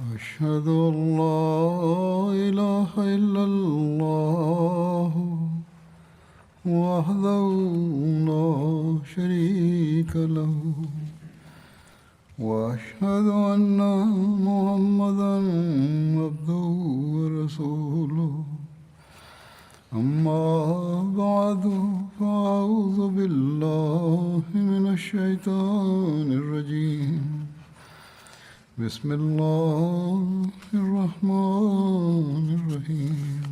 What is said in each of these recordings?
أشهد أن لا إله إلا الله وحده لا شريك له وأشهد أن محمدا عبده ورسوله أما بعد فأعوذ بالله من الشيطان الرجيم بسم الله الرحمن الرحيم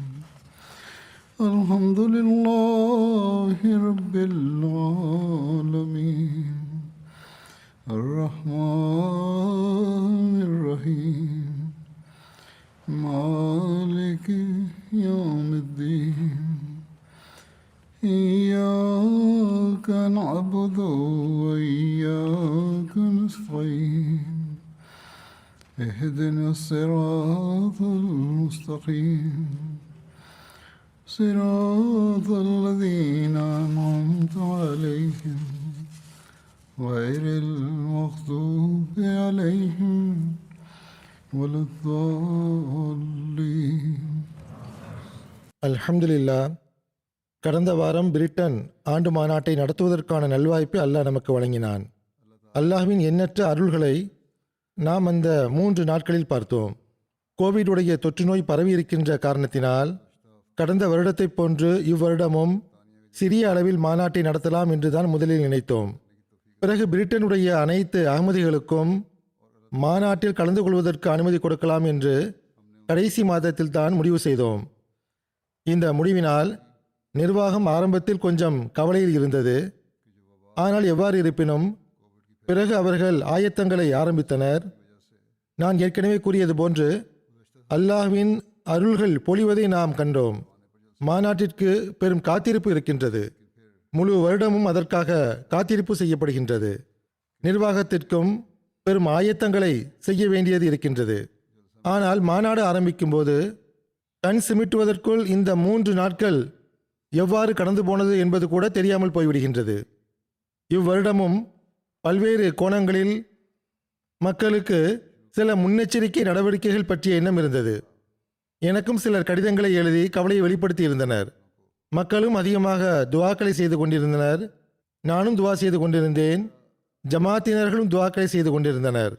الحمد لله رب العالمين الرحمن الرحيم مالك يوم الدين إياك نعبد وإياك نستعين اهدنا الصراط المستقيم صراط الذين أنعمت عليهم غير المغضوب عليهم ولا الضالين. அல்ஹம்துலில்லா. கடந்த வாரம் பிரிட்டன் ஆண்டு மாநாட்டை நடத்துவதற்கான நல்வாய்ப்பை அல்லாஹ் நமக்கு வழங்கினான். அல்லாஹ்வின் எண்ணற்ற அருள்களை நாம் அந்த 3 நாட்களில் பார்த்தோம். கோவிடுடைய தொற்று நோய் பரவி இருக்கின்ற காரணத்தினால் கடந்த வருடத்தைப் போன்று இவ்வருடமும் சிறிய அளவில் மாநாட்டை நடத்தலாம் என்றுதான் முதலில் நினைத்தோம். பிறகு பிரிட்டனுடைய அனைத்து அகமதிகளுக்கும் மாநாட்டில் கலந்து கொள்வதற்கு அனுமதி கொடுக்கலாம் என்று கடைசி மாதத்தில் தான் முடிவு செய்தோம். இந்த முடிவினால் நிர்வாகம் ஆரம்பத்தில் கொஞ்சம் கவலையில் இருந்தது. ஆனால் எவ்வாறு இருப்பினும் பிறகு அவர்கள் ஆயத்தங்களை ஆரம்பித்தனர். நான் ஏற்கனவே கூறியது போன்று அல்லாஹ்வின் அருள்கள் பொழிவதை நாம் கண்டோம். மாநாட்டிற்கு பெரும் காத்திருப்பு இருக்கின்றது. முழு வருடமும் அதற்காக காத்திருப்பு செய்யப்படுகின்றது. நிர்வாகத்திற்கும் பெரும் ஆயத்தங்களை செய்ய வேண்டியது இருக்கின்றது. ஆனால் மாநாடு ஆரம்பிக்கும் போது கண் சிமிட்டுவதற்குள் இந்த 3 நாட்கள் எவ்வாறு கடந்து போனது என்பது கூட தெரியாமல் போய்விடுகின்றது. இவ்வருடமும் பல்வேறு கோணங்களில் மக்களுக்கு சில முன்னெச்சரிக்கை நடவடிக்கைகள் பற்றிய எண்ணம் இருந்தது. எனக்கும் சிலர் கடிதங்களை எழுதி கவலையை வெளிப்படுத்தி இருந்தனர். மக்களும் அதிகமாக துவாக்களை செய்து கொண்டிருந்தனர். நானும் துவா செய்து கொண்டிருந்தேன். ஜமாத்தினர்களும் துவாக்களை செய்து கொண்டிருந்தனர்.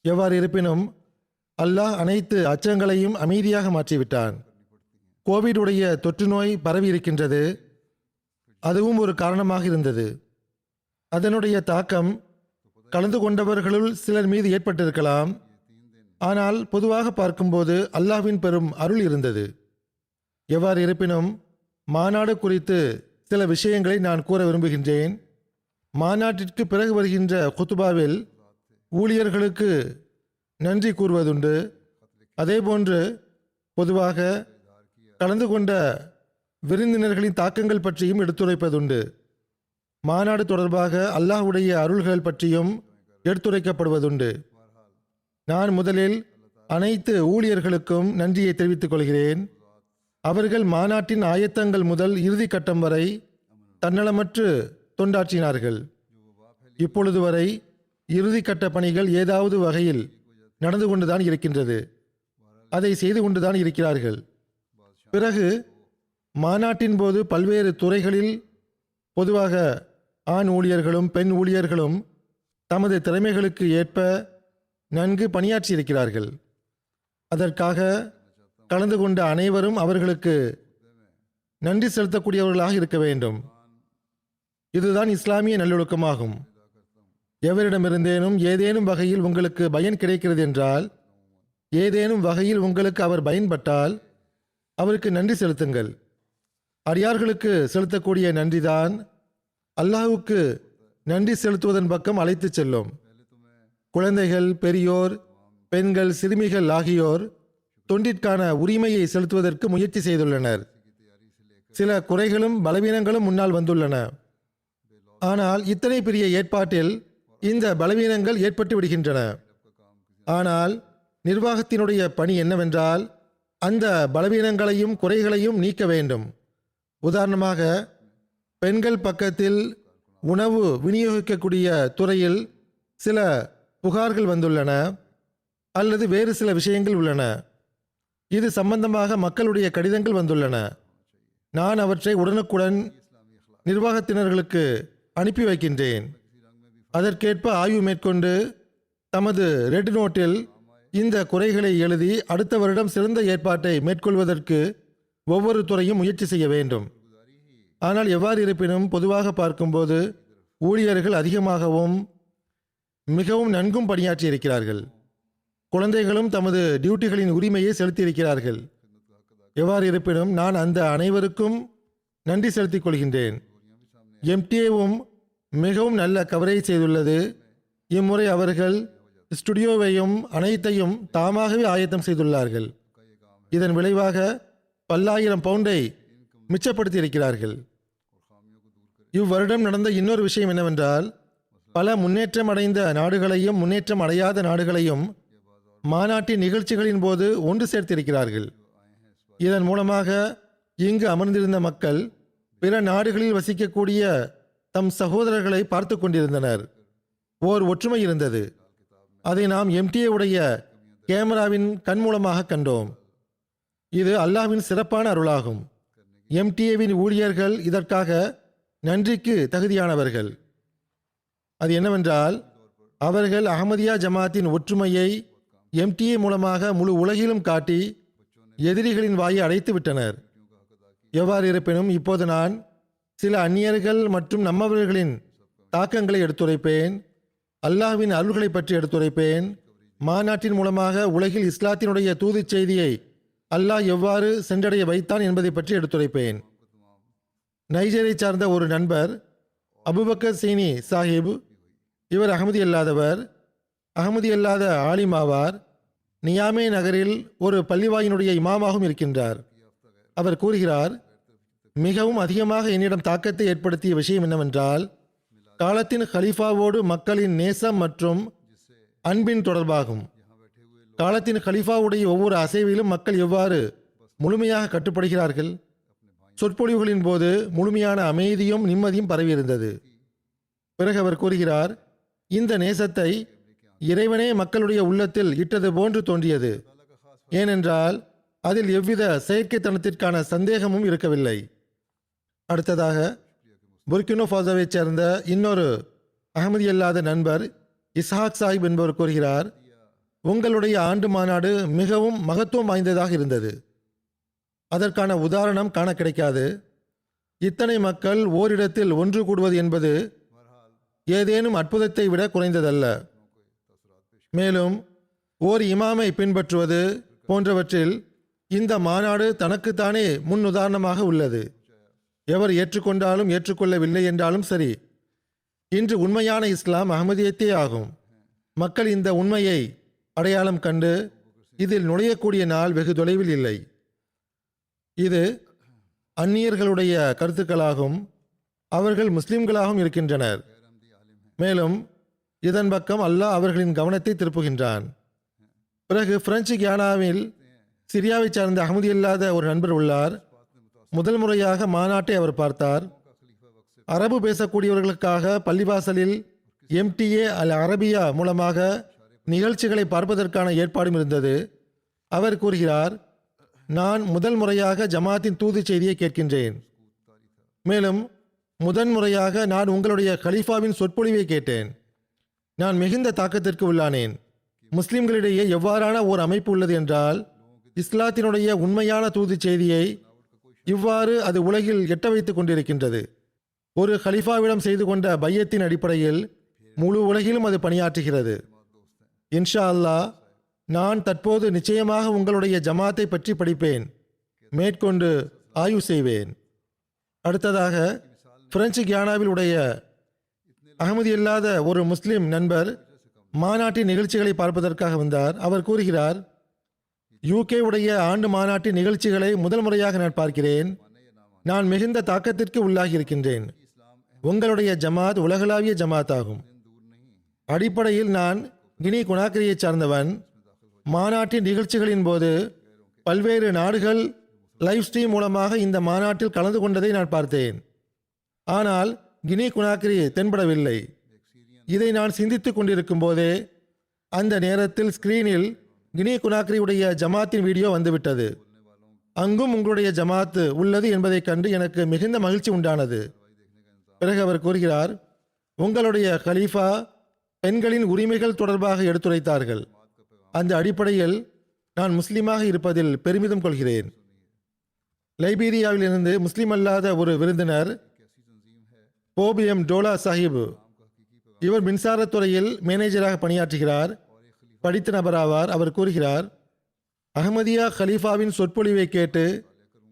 எவ்வாறு இருப்பினும் அல்லாஹ் அனைத்து அச்சங்களையும் அமைதியாக மாற்றிவிட்டான். கோவிடுடைய தொற்று நோய் பரவி இருக்கின்றது. அதுவும் ஒரு காரணமாக இருந்தது. அதனுடைய தாக்கம் கலந்து கொண்டவர்களுள் சிலர் மீது ஏற்பட்டிருக்கலாம். ஆனால் பொதுவாக பார்க்கும்போது அல்லாஹ்வின் பெரும் அருள் இருந்தது. எவ்வாறு இருப்பினும் மாநாடு குறித்து சில விஷயங்களை நான் கூற விரும்புகின்றேன். மாநாட்டிற்கு பிறகு வருகின்ற குத்துபாவில் ஊழியர்களுக்கு நன்றி கூறுவதுண்டு. அதேபோன்று பொதுவாக கலந்து கொண்ட விருந்தினர்களின் தாக்கங்கள் பற்றியும் எடுத்துரைப்பதுண்டு. மாநாடு தொடர்பாக அல்லாஹ்வுடைய அருள்கள் பற்றியும் எடுத்துரைக்கப்படுவதுண்டு. நான் முதலில் அனைத்து ஊழியர்களுக்கும் நன்றியை தெரிவித்துக் கொள்கிறேன். அவர்கள் மாநாட்டின் ஆயத்தங்கள் முதல் இறுதி கட்டம் வரை தன்னலமற்று தொண்டாற்றினார்கள். இப்பொழுது வரை இறுதி கட்ட பணிகள் ஏதாவது வகையில் நடந்து கொண்டுதான் இருக்கின்றது. அதை செய்து கொண்டுதான் இருக்கிறார்கள். பிறகு மாநாட்டின் போது பல்வேறு துறைகளில் பொதுவாக ஆண் ஊழியர்களும் பெண் ஊழியர்களும் தமது திறமைகளுக்கு ஏற்ப நன்கு பணியாற்றியிருக்கிறார்கள். அதற்காக கலந்து கொண்ட அனைவரும் அவர்களுக்கு நன்றி செலுத்தக்கூடியவர்களாக இருக்க வேண்டும். இதுதான் இஸ்லாமிய நல்லொழுக்கமாகும். எவரிடமிருந்தேனும் ஏதேனும் வகையில் உங்களுக்கு பயன் கிடைக்கிறது என்றால், ஏதேனும் வகையில் உங்களுக்கு அவர் பயன்பட்டால் அவருக்கு நன்றி செலுத்துங்கள். அடியார்களுக்கு செலுத்தக்கூடிய நன்றிதான் அல்லாஹ்வுக்கு நன்றி செலுத்துவதன் பக்கம் அழைத்து செல்லும். குழந்தைகள், பெரியோர், பெண்கள், சிறுமிகள் ஆகியோர் தொண்டிற்கான உரிமையை செலுத்துவதற்கு முயற்சி செய்துள்ளனர். சில குறைகளும் பலவீனங்களும் முன்னால் வந்துள்ளன. ஆனால் இத்தனை பெரிய ஏற்பாட்டில் இந்த பலவீனங்கள் ஏற்பட்டு விடுகின்றன. ஆனால் நிர்வாகத்தினுடைய பணி என்னவென்றால் அந்த பலவீனங்களையும் குறைகளையும் நீக்க வேண்டும். உதாரணமாக பெண்கள் பக்கத்தில் உணவு விநியோகிக்கக்கூடிய துறையில் சில புகார்கள் வந்துள்ளன. அல்லது வேறு சில விஷயங்கள் உள்ளன. இது சம்பந்தமாக மக்களுடைய கடிதங்கள் வந்துள்ளன. நான் அவற்றை உடனுக்குடன் நிர்வாகத்தினர்களுக்கு அனுப்பி வைக்கின்றேன். அதற்கேற்ப ஆய்வு மேற்கொண்டு தமது ரெட் நோட்டில் இந்த குறைகளை எழுதி அடுத்த வருடம் சிறந்த ஏற்பாட்டை மேற்கொள்வதற்கு ஒவ்வொரு துறையும் முயற்சி செய்ய வேண்டும். ஆனால் எவ்வாறு இருப்பினும் பொதுவாக பார்க்கும்போது ஊழியர்கள் அதிகமாகவும் மிகவும் நன்கும் பணியாற்றியிருக்கிறார்கள். குழந்தைகளும் தமது டியூட்டிகளின் உரிமையை செலுத்தியிருக்கிறார்கள். எவ்வாறு இருப்பினும் நான் அந்த அனைவருக்கும் நன்றி செலுத்திக் கொள்கின்றேன். எம்டிஏவும் மிகவும் நல்ல கவரேஜ் செய்துள்ளது. இம்முறை அவர்கள் ஸ்டுடியோவையும் அனைத்தையும் தாமாகவே ஆயத்தம் செய்துள்ளார்கள். இதன் விளைவாக பல்லாயிரம் பவுண்டை மிச்சப்படுத்தி இருக்கிறார்கள். இவ்வருடம் நடந்த இன்னொரு விஷயம் என்னவென்றால், பல முன்னேற்றம் அடைந்த நாடுகளையும் முன்னேற்றம் அடையாத நாடுகளையும் மாநாட்டின் நிகழ்ச்சிகளின் போது ஒன்று சேர்த்திருக்கிறார்கள். இதன் மூலமாக இங்கு அமர்ந்திருந்த மக்கள் பிற நாடுகளில் வசிக்கக்கூடிய தம் சகோதரர்களை பார்த்து கொண்டிருந்தனர். ஓர் ஒற்றுமை இருந்தது. அதை நாம் எம்டிஏ உடைய கேமராவின் கண் மூலமாக கண்டோம். இது அல்லாஹ்வின் சிறப்பான அருளாகும். எம்டிஏவின் ஊழியர்கள் இதற்காக நன்றிக்கு தகுதியானவர்கள். அது என்னவென்றால், அவர்கள் அஹமதியா ஜமாத்தின் ஒற்றுமையை எம்டிஏ மூலமாக முழு உலகிலும் காட்டி எதிரிகளின் வாயை அடைத்து விட்டனர். எவ்வாறு இருப்பினும் இப்போது நான் சில அந்நியர்கள் மற்றும் நம்மவர்களின் தாக்கங்களை எடுத்துரைப்பேன். அல்லாஹ்வின் அருள்களை பற்றி எடுத்துரைப்பேன். மாநாட்டின் மூலமாக உலகில் இஸ்லாத்தினுடைய தூது செய்தியை அல்லாஹ் எவ்வாறு சென்றடைய வைத்தான் என்பதை பற்றி எடுத்துரைப்பேன். நைஜரை சார்ந்த ஒரு நண்பர் அபுபக்கர் சீனி சாஹிப், இவர் அகமதி அல்லாதவர், அகமதி அல்லாத ஆலிமாவார். நியாமே நகரில் ஒரு பள்ளிவாயினுடைய இமாமாகவும் இருக்கின்றார். அவர் கூறுகிறார், மிகவும் அதிகமாக என்னிடம் தாக்கத்தை ஏற்படுத்திய விஷயம் என்னவென்றால், காலத்தின் ஹலீஃபாவோடு மக்களின் நேசம் மற்றும் அன்பின் தொடர்பாகும். காலத்தின் ஹலீஃபாவுடைய ஒவ்வொரு அசைவிலும் மக்கள் எவ்வாறு முழுமையாக கட்டுப்படுகிறார்கள். சொற்பொழிவுகளின் போது முழுமையான அமைதியும் நிம்மதியும் பரவியிருந்தது. பிறகு அவர் கூறுகிறார், இந்த நேசத்தை இறைவனே மக்களுடைய உள்ளத்தில் இட்டது போன்று தோன்றியது. ஏனென்றால் அதில் எவ்வித செயற்கைத்தனத்திற்கான சந்தேகமும் இருக்கவில்லை. அடுத்ததாக புர்கினோ ஃபாசோவைச் சேர்ந்த இன்னொரு அகமதி அல்லாத நண்பர் இஸ்ஹாக் சாஹிப் என்பவர் கூறுகிறார், உங்களுடைய ஆண்டு மாநாடு மிகவும் மகத்துவம் வாய்ந்ததாக இருந்தது. அதற்கான உதாரணம் காண கிடைக்காது. இத்தனை மக்கள் ஓரிடத்தில் ஒன்று கூடுவது என்பது ஏதேனும் அற்புதத்தை விட குறைந்ததல்ல. மேலும் ஓர் இமாமை பின்பற்றுவது போன்றவற்றில் இந்த மாநாடு தனக்குத்தானே முன் உதாரணமாக உள்ளது. எவர் ஏற்றுக்கொண்டாலும் ஏற்றுக்கொள்ளவில்லை என்றாலும் சரி, இன்று உண்மையான இஸ்லாம் அஹமதியத்தே ஆகும். மக்கள் இந்த உண்மையை அடையாளம் கண்டு இதில் நுழையக்கூடிய நாள் வெகு தொலைவில் இல்லை. இது அந்நியர்களுடைய கருத்துக்களாகும். அவர்கள் முஸ்லிம்களாகவும் இருக்கின்றனர். மேலும் இதன் பக்கம் அல்லாஹ் அவர்களின் கவனத்தை திருப்புகின்றான். பிறகு பிரெஞ்சு கியானாவில் சிரியாவை சார்ந்த அகமதி அல்லாத ஒரு நண்பர் உள்ளார். முதல் முறையாக மாநாட்டை அவர் பார்த்தார். அரபு பேசக்கூடியவர்களுக்காக பள்ளிவாசலில் எம்டிஏ அல் அரபியா மூலமாக நிகழ்ச்சிகளை பார்ப்பதற்கான ஏற்பாடும் இருந்தது. அவர் கூறுகிறார், நான் முதல் முறையாக ஜமாத்தின் தூது செய்தியை கேட்கின்றேன். மேலும் முதன்முறையாக நான் உங்களுடைய கலீஃபாவின் சொற்பொழிவை கேட்டேன். நான் மிகுந்த தாக்கத்திற்கு உள்ளானேன். முஸ்லிம்களிடையே எவ்வாறான ஓர் அமைப்பு உள்ளது என்றால், இஸ்லாத்தினுடைய உண்மையான தூது செய்தியை இவ்வாறு அது உலகில் எட்ட வைத்துக் கொண்டிருக்கின்றது. ஒரு கலீஃபாவிடம் செய்து கொண்ட பையத்தின் அடிப்படையில் முழு உலகிலும் அது பணியாற்றுகிறது. இன்ஷா அல்லாஹ் நான் தற்போது நிச்சயமாக உங்களுடைய ஜமாத்தை பற்றி படிப்பேன், மேற்கொண்டு ஆய்வு செய்வேன். அடுத்ததாக பிரெஞ்சு கியானாவில் உடைய அகமதி அல்லாத ஒரு முஸ்லிம் நண்பர் மாநாட்டின் நிகழ்ச்சிகளை பார்ப்பதற்காக வந்தார். அவர் கூறுகிறார், யூகே உடைய ஆண்டு மாநாட்டின் நிகழ்ச்சிகளை முதல் முறையாக நான் பார்க்கிறேன். நான் மிகுந்த தாக்கத்திற்கு உள்ளாகி இருக்கின்றேன். உங்களுடைய ஜமாத் உலகளாவிய ஜமாத் ஆகும். அடிப்படையில் நான் கினி குனாக்கரியை சார்ந்தவன். மாநாட்டின் நிகழ்ச்சிகளின் போது பல்வேறு நாடுகள் லைவ் ஸ்ட்ரீம் மூலமாக இந்த மாநாட்டில் கலந்து கொண்டதை நான் பார்த்தேன். ஆனால் கினி குனாக்கரி தென்படவில்லை. இதை நான் சிந்தித்துக் கொண்டிருக்கும் போதே அந்த நேரத்தில் ஸ்கிரீனில் கினி குனாக்ரியுடைய ஜமாத்தின் வீடியோ வந்துவிட்டது. அங்கும் உங்களுடைய ஜமாத்து உள்ளது என்பதைக் கண்டு எனக்கு மிகுந்த மகிழ்ச்சி உண்டானது. பிறகு அவர் கூறுகிறார், உங்களுடைய கலீஃபா பெண்களின் உரிமைகள் தொடர்பாக எடுத்துரைத்தார்கள். அந்த அடிப்படையில் நான் முஸ்லீமாக இருப்பதில் பெருமிதம் கொள்கிறேன். லைபீரியாவிலிருந்து முஸ்லீம் அல்லாத ஒரு விருந்தினர் போபியம் டோலா சாஹிப், இவர் மின்சாரத்துறையில் மேனேஜராக பணியாற்றுகிறார். படித்த நபராவார். அவர் கூறுகிறார், அஹ்மதியா கலீஃபாவின் சொற்பொழிவை கேட்டு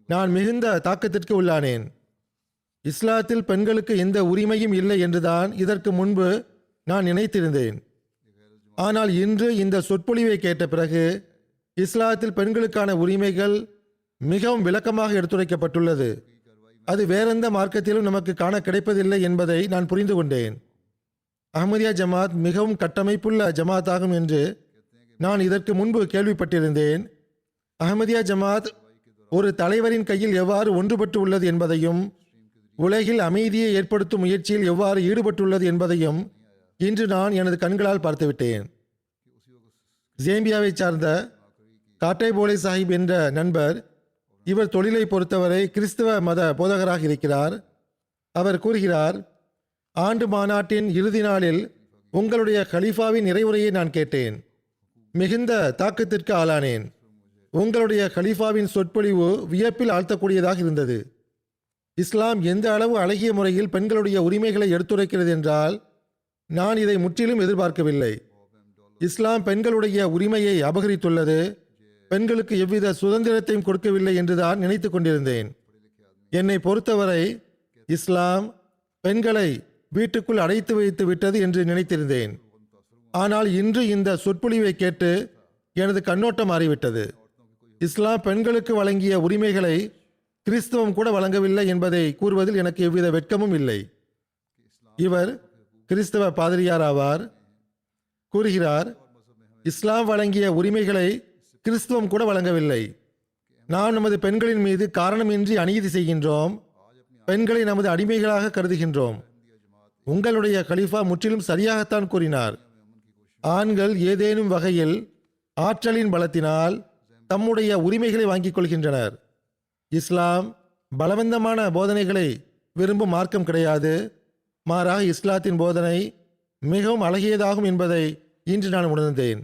நான் மிகுந்த தாக்கத்திற்கு உள்ளானேன். இஸ்லாத்தில் பெண்களுக்கு எந்த உரிமையும் இல்லை என்றுதான் இதற்கு முன்பு நான் நினைத்திருந்தேன். ஆனால் இன்று இந்த சொற்பொழிவை கேட்ட பிறகு இஸ்லாத்தில் பெண்களுக்கான உரிமைகள் மிகவும் விளக்கமாக எடுத்துரைக்கப்பட்டுள்ளது. அது வேறெந்த மார்க்கத்திலும் நமக்கு காண கிடைப்பதில்லை என்பதை நான் புரிந்து கொண்டேன். அஹ்மதியா ஜமாத் மிகவும் கட்டமைப்புள்ள ஜமாத் ஆகும் என்று நான் இதற்கு முன்பு கேள்விப்பட்டிருந்தேன். அஹ்மதியா ஜமாத் ஒரு தலைவரின் கையில் எவ்வாறு ஒன்றுபட்டு உள்ளது என்பதையும் உலகில் அமைதியை ஏற்படுத்தும் முயற்சியில் எவ்வாறு ஈடுபட்டுள்ளது என்பதையும் இன்று நான் எனது கண்களால் பார்த்துவிட்டேன். ஜேம்பியாவை சார்ந்த காட்டைபோலே சாஹிப் என்ற நண்பர், இவர் தொழிலை பொறுத்தவரை கிறிஸ்தவ மத போதகராக இருக்கிறார். அவர் கூறுகிறார், ஆண்டு மாநாட்டின் இறுதி நாளில் உங்களுடைய கலீஃபாவின் நிறைவுரையை நான் கேட்டேன். மிகுந்த தாக்கத்திற்கு ஆளானேன். உங்களுடைய கலீஃபாவின் சொற்பொழிவு வியப்பில் ஆழ்த்தக்கூடியதாக இருந்தது. இஸ்லாம் எந்த அளவு அழகிய முறையில் பெண்களுடைய உரிமைகளை எடுத்துரைக்கிறது என்றால் நான் இதை முற்றிலும் எதிர்பார்க்கவில்லை. இஸ்லாம் பெண்களுடைய உரிமையை அபகரித்துள்ளது, பெண்களுக்கு எவ்வித சுதந்திரத்தையும் கொடுக்கவில்லை என்றுதான் நினைத்து கொண்டிருந்தேன். என்னை பொறுத்தவரை இஸ்லாம் பெண்களை வீட்டுக்குள் அடைத்து வைத்து விட்டது என்று நினைத்திருந்தேன். ஆனால் இன்று இந்த சொற்பொழிவை கேட்டு எனது கண்ணோட்டம் மாறிவிட்டது. இஸ்லாம் பெண்களுக்கு வழங்கிய உரிமைகளை கிறிஸ்தவம் கூட வழங்கவில்லை என்பதை கூறுவதில் எனக்கு எவ்வித வெட்கமும் இல்லை. இவர் கிறிஸ்தவ பாதிரியார் ஆவார். கூறுகிறார், இஸ்லாம் வழங்கிய உரிமைகளை கிறிஸ்தவம் கூட வழங்கவில்லை. நாம் நமது பெண்களின் மீது காரணமின்றி அநீதி செய்கின்றோம். பெண்களை நமது அடிமைகளாக கருதுகின்றோம். உங்களுடைய கலீஃபா முற்றிலும் சரியாகத்தான் கூறினார். ஆண்கள் ஏதேனும் வகையில் ஆற்றலின் பலத்தினால் தம்முடைய உரிமைகளை வாங்கிக் கொள்கின்றனர். இஸ்லாம் பலவந்தமான போதனைகளை விரும்பும் மார்க்கம் கிடையாது. மாறாக இஸ்லாத்தின் போதனை மிகவும் அழகியதாகும் என்பதை இன்று நான் உணர்ந்தேன்.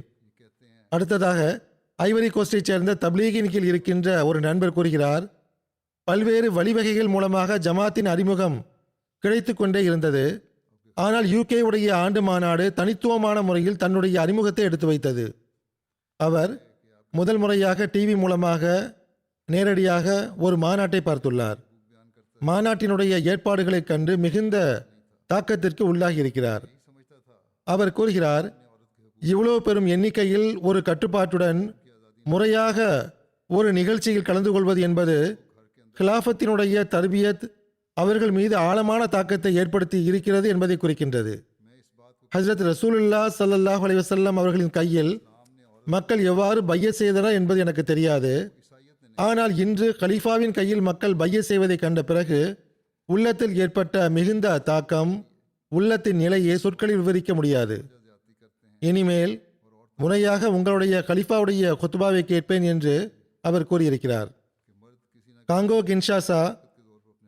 அடுத்ததாக ஐவரி கோஸ்டைச் சேர்ந்த தப்லீகின் கீழ் இருக்கின்ற ஒரு நண்பர் கூறுகிறார், பல்வேறு வழிவகைகள் மூலமாக ஜமாத்தின் அறிமுகம் கிடைத்து கொண்டே இருந்தது. ஆனால் யூகே உடைய ஆண்டு மாநாடு தனித்துவமான முறையில் தன்னுடைய அறிமுகத்தை எடுத்து வைத்தது. அவர் முதல் முறையாக டிவி மூலமாக நேரடியாக ஒரு மாநாட்டை பார்த்துள்ளார். மாநாட்டினுடைய ஏற்பாடுகளைக் கண்டு மிகுந்த தாக்கத்திற்கு உள்ளாகி இருக்கிறார். அவர் கூறுகிறார், இவ்வளவு பெரும் எண்ணிக்கையில் ஒரு கட்டுப்பாட்டுடன் முறையாக ஒரு நிகழ்ச்சியில் கலந்து கொள்வது என்பது ஹிலாஃபத்தினுடைய தர்பியத் அவர்கள் மீது ஆழமான தாக்கத்தை ஏற்படுத்தி இருக்கிறது என்பதை குறிக்கின்றது. ஹஜ்ரத் ரசூலுல்லாஹ் ஸல்லல்லாஹு அலைஹி வஸல்லம் அவர்களின் கையில் மக்கள் எவ்வாறு பையத் செய்தனர் என்பது எனக்கு தெரியாது. ஆனால் இன்று கலீஃபாவின் கையில் மக்கள் பையத் செய்வதை கண்ட பிறகு உள்ளத்தில் ஏற்பட்ட மிகுந்த தாக்கம், உள்ளத்தின் நிலையை சொற்களில் விவரிக்க முடியாது. இனிமேல் முறையாக உங்களுடைய கலீஃபாவுடைய குத்பாவை கேட்பேன் என்று அவர் கூறியிருக்கிறார். காங்கோ கின்ஷாசா,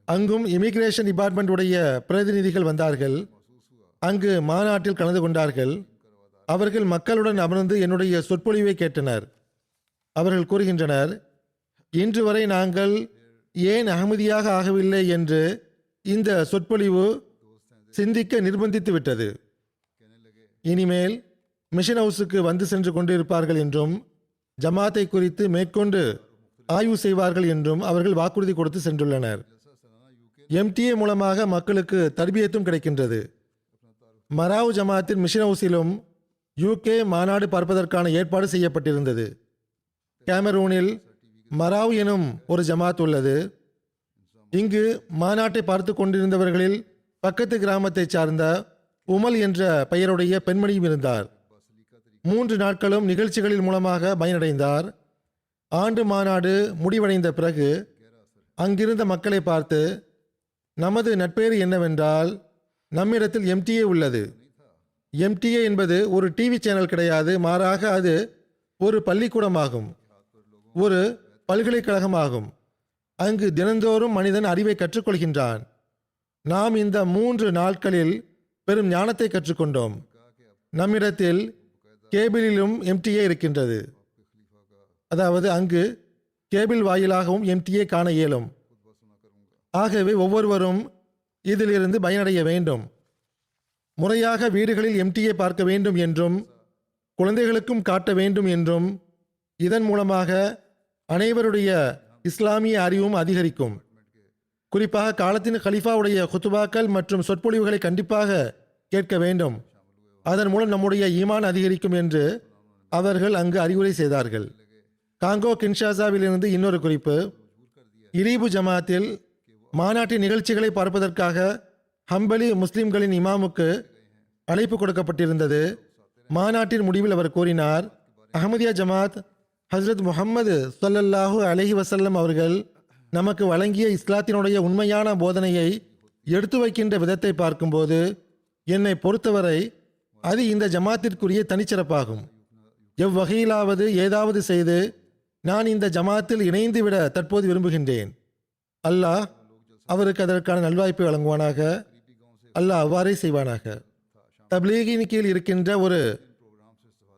அங்கும் இமிகிரேஷன் டிபார்ட்மெண்ட் உடைய பிரதிநிதிகள் வந்தார்கள். அங்கு மாநாட்டில் கலந்து கொண்டார்கள். அவர்கள் மக்களுடன் அமர்ந்து என்னுடைய சொற்பொழிவை கேட்டனர். அவர்கள் கூறுகின்றனர், இன்று வரை நாங்கள் ஏன் அகமதியாக ஆகவில்லை என்று இந்த சொற்பொழிவு சிந்திக்க நிர்பந்தித்து விட்டது. இனிமேல் மிஷன் ஹவுஸுக்கு வந்து சென்று கொண்டிருப்பார்கள் என்றும் ஜமாத்தை குறித்து மேற்கொண்டு ஆய்வு செய்வார்கள் என்றும் அவர்கள் வாக்குறுதி கொடுத்து சென்றுள்ளனர். எம்டிஏ மூலமாக மக்களுக்கு தர்பியத்தும் கிடைக்கின்றது. மராவ் ஜமாத்தின் மிஷன் ஹவுஸிலும் யூகே மாநாடு பார்ப்பதற்கான ஏற்பாடு செய்யப்பட்டிருந்தது. கேமரூனில் மராவ் எனும் ஒரு ஜமாத் உள்ளது. இங்கு மாநாட்டை பார்த்து கொண்டிருந்தவர்களில் பக்கத்து கிராமத்தை சார்ந்த உமல் என்ற பெயருடைய பெண்மணியும் இருந்தார். 3 நாட்களும் நிகழ்ச்சிகளின் மூலமாக பயனடைந்தார். ஆண்டு மாநாடு முடிவடைந்த பிறகு அங்கிருந்த மக்களை பார்த்து, நமது நட்பேறு என்னவென்றால் நம்மிடத்தில் எம்டிஏ உள்ளது. எம்டிஏ என்பது ஒரு டிவி சேனல் கிடையாது, மாறாக அது ஒரு பள்ளிக்கூடமாகும், ஒரு பல்கலைக்கழகமாகும். அங்கு தினந்தோறும் மனிதன் அறிவை கற்றுக்கொள்கின்றான். நாம் இந்த 3 நாட்களில் பெரும் ஞானத்தை கற்றுக்கொண்டோம். நம்மிடத்தில் கேபிளிலும் எம்டிஏ இருக்கின்றது, அதாவது அங்கு கேபிள் வாயிலாகவும் எம்டிஏ காண இயலும். ஆகவே ஒவ்வொருவரும் இதிலிருந்து பயனடைய வேண்டும். முறையாக வீடுகளில் எம்டிஏ பார்க்க வேண்டும் என்றும் குழந்தைகளுக்கும் காட்ட வேண்டும் என்றும், இதன் மூலமாக அனைவருடைய இஸ்லாமிய அறிவும் அதிகரிக்கும். குறிப்பாக காலத்தின் கலீஃபாவுடைய குத்துபாக்கள் மற்றும் சொற்பொழிவுகளை கண்டிப்பாக கேட்க வேண்டும். அதன் மூலம் நம்முடைய ஈமான் அதிகரிக்கும் என்று அவர்கள் அங்கு அறிவுரை செய்தார்கள். காங்கோ கின்ஷாசாவிலிருந்து இன்னொரு குறிப்பு. இரீபு ஜமாத்தில் மாநாட்டின் நிகழ்ச்சிகளை பார்ப்பதற்காக ஹம்பலி முஸ்லிம்களின் இமாமுக்கு அழைப்பு கொடுக்கப்பட்டிருந்தது. மாநாட்டின் முடிவில் அவர் கூறினார், அஹமதியா ஜமாத் ஹஸ்ரத் முஹம்மது ஸல்லல்லாஹு அலைஹி வஸல்லம் அவர்கள் நமக்கு வழங்கிய இஸ்லாத்தினுடைய உண்மையான போதனையை எடுத்து வைக்கின்ற விதத்தை பார்க்கும்போது என்னை பொறுத்தவரை அது இந்த ஜமாத்திற்குரிய தனிச்சிறப்பாகும். எவ்வகையிலாவது ஏதாவது செய்து நான் இந்த ஜமாத்தில் இணைந்துவிட தற்போது விரும்புகின்றேன். அல்லாஹ் அவருக்கு அதற்கான நல்வாய்ப்பை வழங்குவானாக. அல்லாஹ் அவ்வாறே செய்வானாக. தப்லீகின் கீழ் இருக்கின்ற ஒரு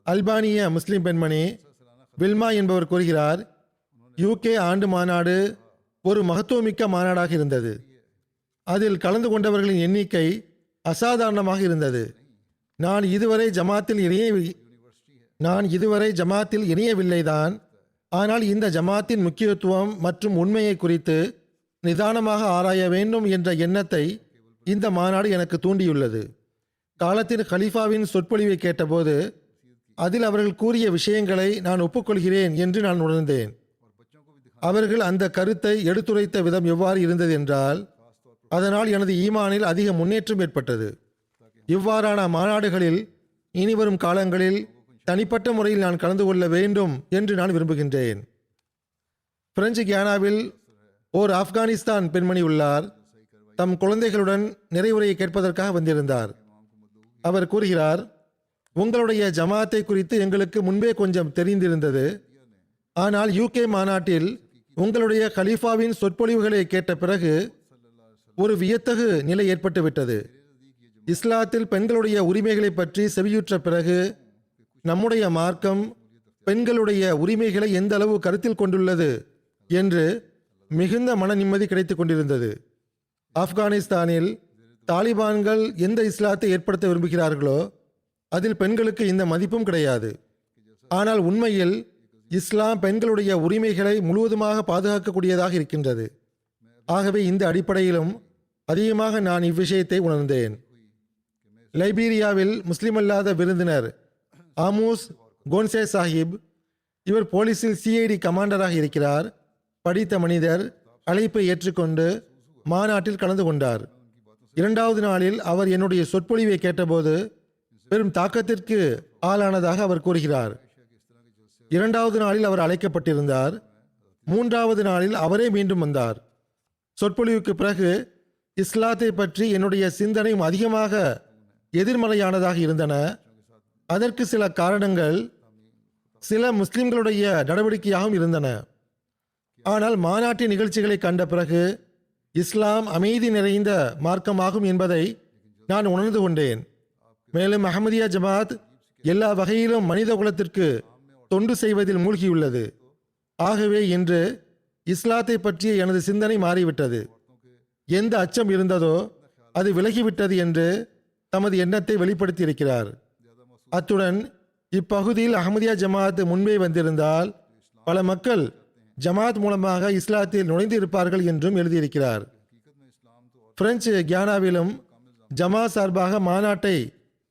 அல்பானிய முஸ்லிம் பெண்மணி வில்மா என்பவர் கூறுகிறார், யூகே ஆண்டு மாநாடு ஒரு மகத்துவமிக்க மாநாடாக இருந்தது. அதில் கலந்து கொண்டவர்களின் எண்ணிக்கை அசாதாரணமாக இருந்தது. நான் இதுவரை ஜமாத்தில் இணையவில்லைதான், ஆனால் இந்த ஜமாத்தின் முக்கியத்துவம் மற்றும் உண்மையை குறித்து நிதானமாக ஆராய வேண்டும் என்ற எண்ணத்தை இந்த மாநாடு எனக்கு தூண்டியுள்ளது. காலத்தின் கலீஃபாவின் சொற்பொழிவை கேட்டபோது அதில் அவர்கள் கூறிய விஷயங்களை நான் ஒப்புக்கொள்கிறேன் என்று நான் உணர்ந்தேன். அவர்கள் அந்த கருத்தை எடுத்துரைத்த விதம் எவ்வாறு இருந்தது என்றால், அதனால் எனது ஈமானில் அதிக முன்னேற்றம் ஏற்பட்டது. இவ்வாறான மாநாடுகளில் இனிவரும் காலங்களில் தனிப்பட்ட முறையில் நான் கலந்து கொள்ள வேண்டும் என்று நான் விரும்புகின்றேன். பிரெஞ்சு கியானாவில் ஓர் ஆப்கானிஸ்தான் பெண்மணி உள்ளார். தம் குழந்தைகளுடன் நிறைவுரையை கேட்பதற்காக வந்திருந்தார். அவர் கூறுகிறார், உங்களுடைய ஜமாத்தை குறித்து எங்களுக்கு முன்பே கொஞ்சம் தெரிந்திருந்தது. ஆனால் யூகே மாநாட்டில் உங்களுடைய கலீஃபாவின் சொற்பொழிவுகளை கேட்ட பிறகு ஒரு வியத்தகு நிலை ஏற்பட்டுவிட்டது. இஸ்லாத்தில் பெண்களுடைய உரிமைகளை பற்றி செவியுற்ற பிறகு நம்முடைய மார்க்கம் பெண்களுடைய உரிமைகளை எந்த அளவு கருத்தில் கொண்டுள்ளது என்று மிகுந்த மன நிம்மதி கிடைத்துக் கொண்டிருந்தது. ஆப்கானிஸ்தானில் தாலிபான்கள் எந்த இஸ்லாத்தை ஏற்படுத்த விரும்புகிறார்களோ அதில் பெண்களுக்கு இந்த மதிப்பும் கிடையாது. ஆனால் உண்மையில் இஸ்லாம் பெண்களுடைய உரிமைகளை முழுவதுமாக பாதுகாக்கக்கூடியதாக இருக்கின்றது. ஆகவே இந்த அடிப்படையிலும் அதிகமாக நான் இவ்விஷயத்தை உணர்ந்தேன். லைபீரியாவில் முஸ்லிம் அல்லாத விருந்தினர் ஆமூஸ் கோன்சே சாஹிப், இவர் போலீஸில் சிஐடி கமாண்டராக இருக்கிறார். படித்த மனிதர் அழைப்பை ஏற்றுக்கொண்டு மாநாட்டில் கலந்து கொண்டார். 2வது நாளில் அவர் என்னுடைய சொற்பொழிவை கேட்டபோது பெரும் தாக்கத்திற்கு ஆளானதாக அவர் கூறுகிறார். 2வது நாளில் அவர் அழைக்கப்பட்டிருந்தார். 3வது நாளில் அவரே மீண்டும் வந்தார். சொற்பொழிவுக்கு பிறகு இஸ்லாத்தை பற்றி என்னுடைய சிந்தனையும் அதிகமாக எதிர்மறையானதாக இருந்தன. அதற்கு சில காரணங்கள் சில முஸ்லிம்களுடைய நடவடிக்கையாகவும் இருந்தன. ஆனால் மாநாட்டின் நிகழ்ச்சிகளை கண்ட பிறகு இஸ்லாம் அமைதி நிறைந்த மார்க்கமாகும் என்பதை நான் உணர்ந்து கொண்டேன். மேலும் அஹமதியா ஜமாத் எல்லா வகையிலும் மனித குலத்திற்கு தொண்டு செய்வதில் மூழ்கியுள்ளது. ஆகவே இன்று இஸ்லாத்தை பற்றிய எனது சிந்தனை மாறிவிட்டது. எந்த அச்சம் இருந்ததோ அது விலகிவிட்டது என்று தமது எண்ணத்தை வெளிப்படுத்தியிருக்கிறார். அத்துடன் இப்பகுதியில் அஹமதியா ஜமாத் முன்பே வந்திருந்தால் பல மக்கள் ஜமாத் மூலமாக இஸ்லாத்தில் நுழைந்து இருப்பார்கள் என்றும் எழுதியிருக்கிறார். பிரெஞ்சு கியானாவிலும் ஜமாத் சார்பாக மாநாட்டை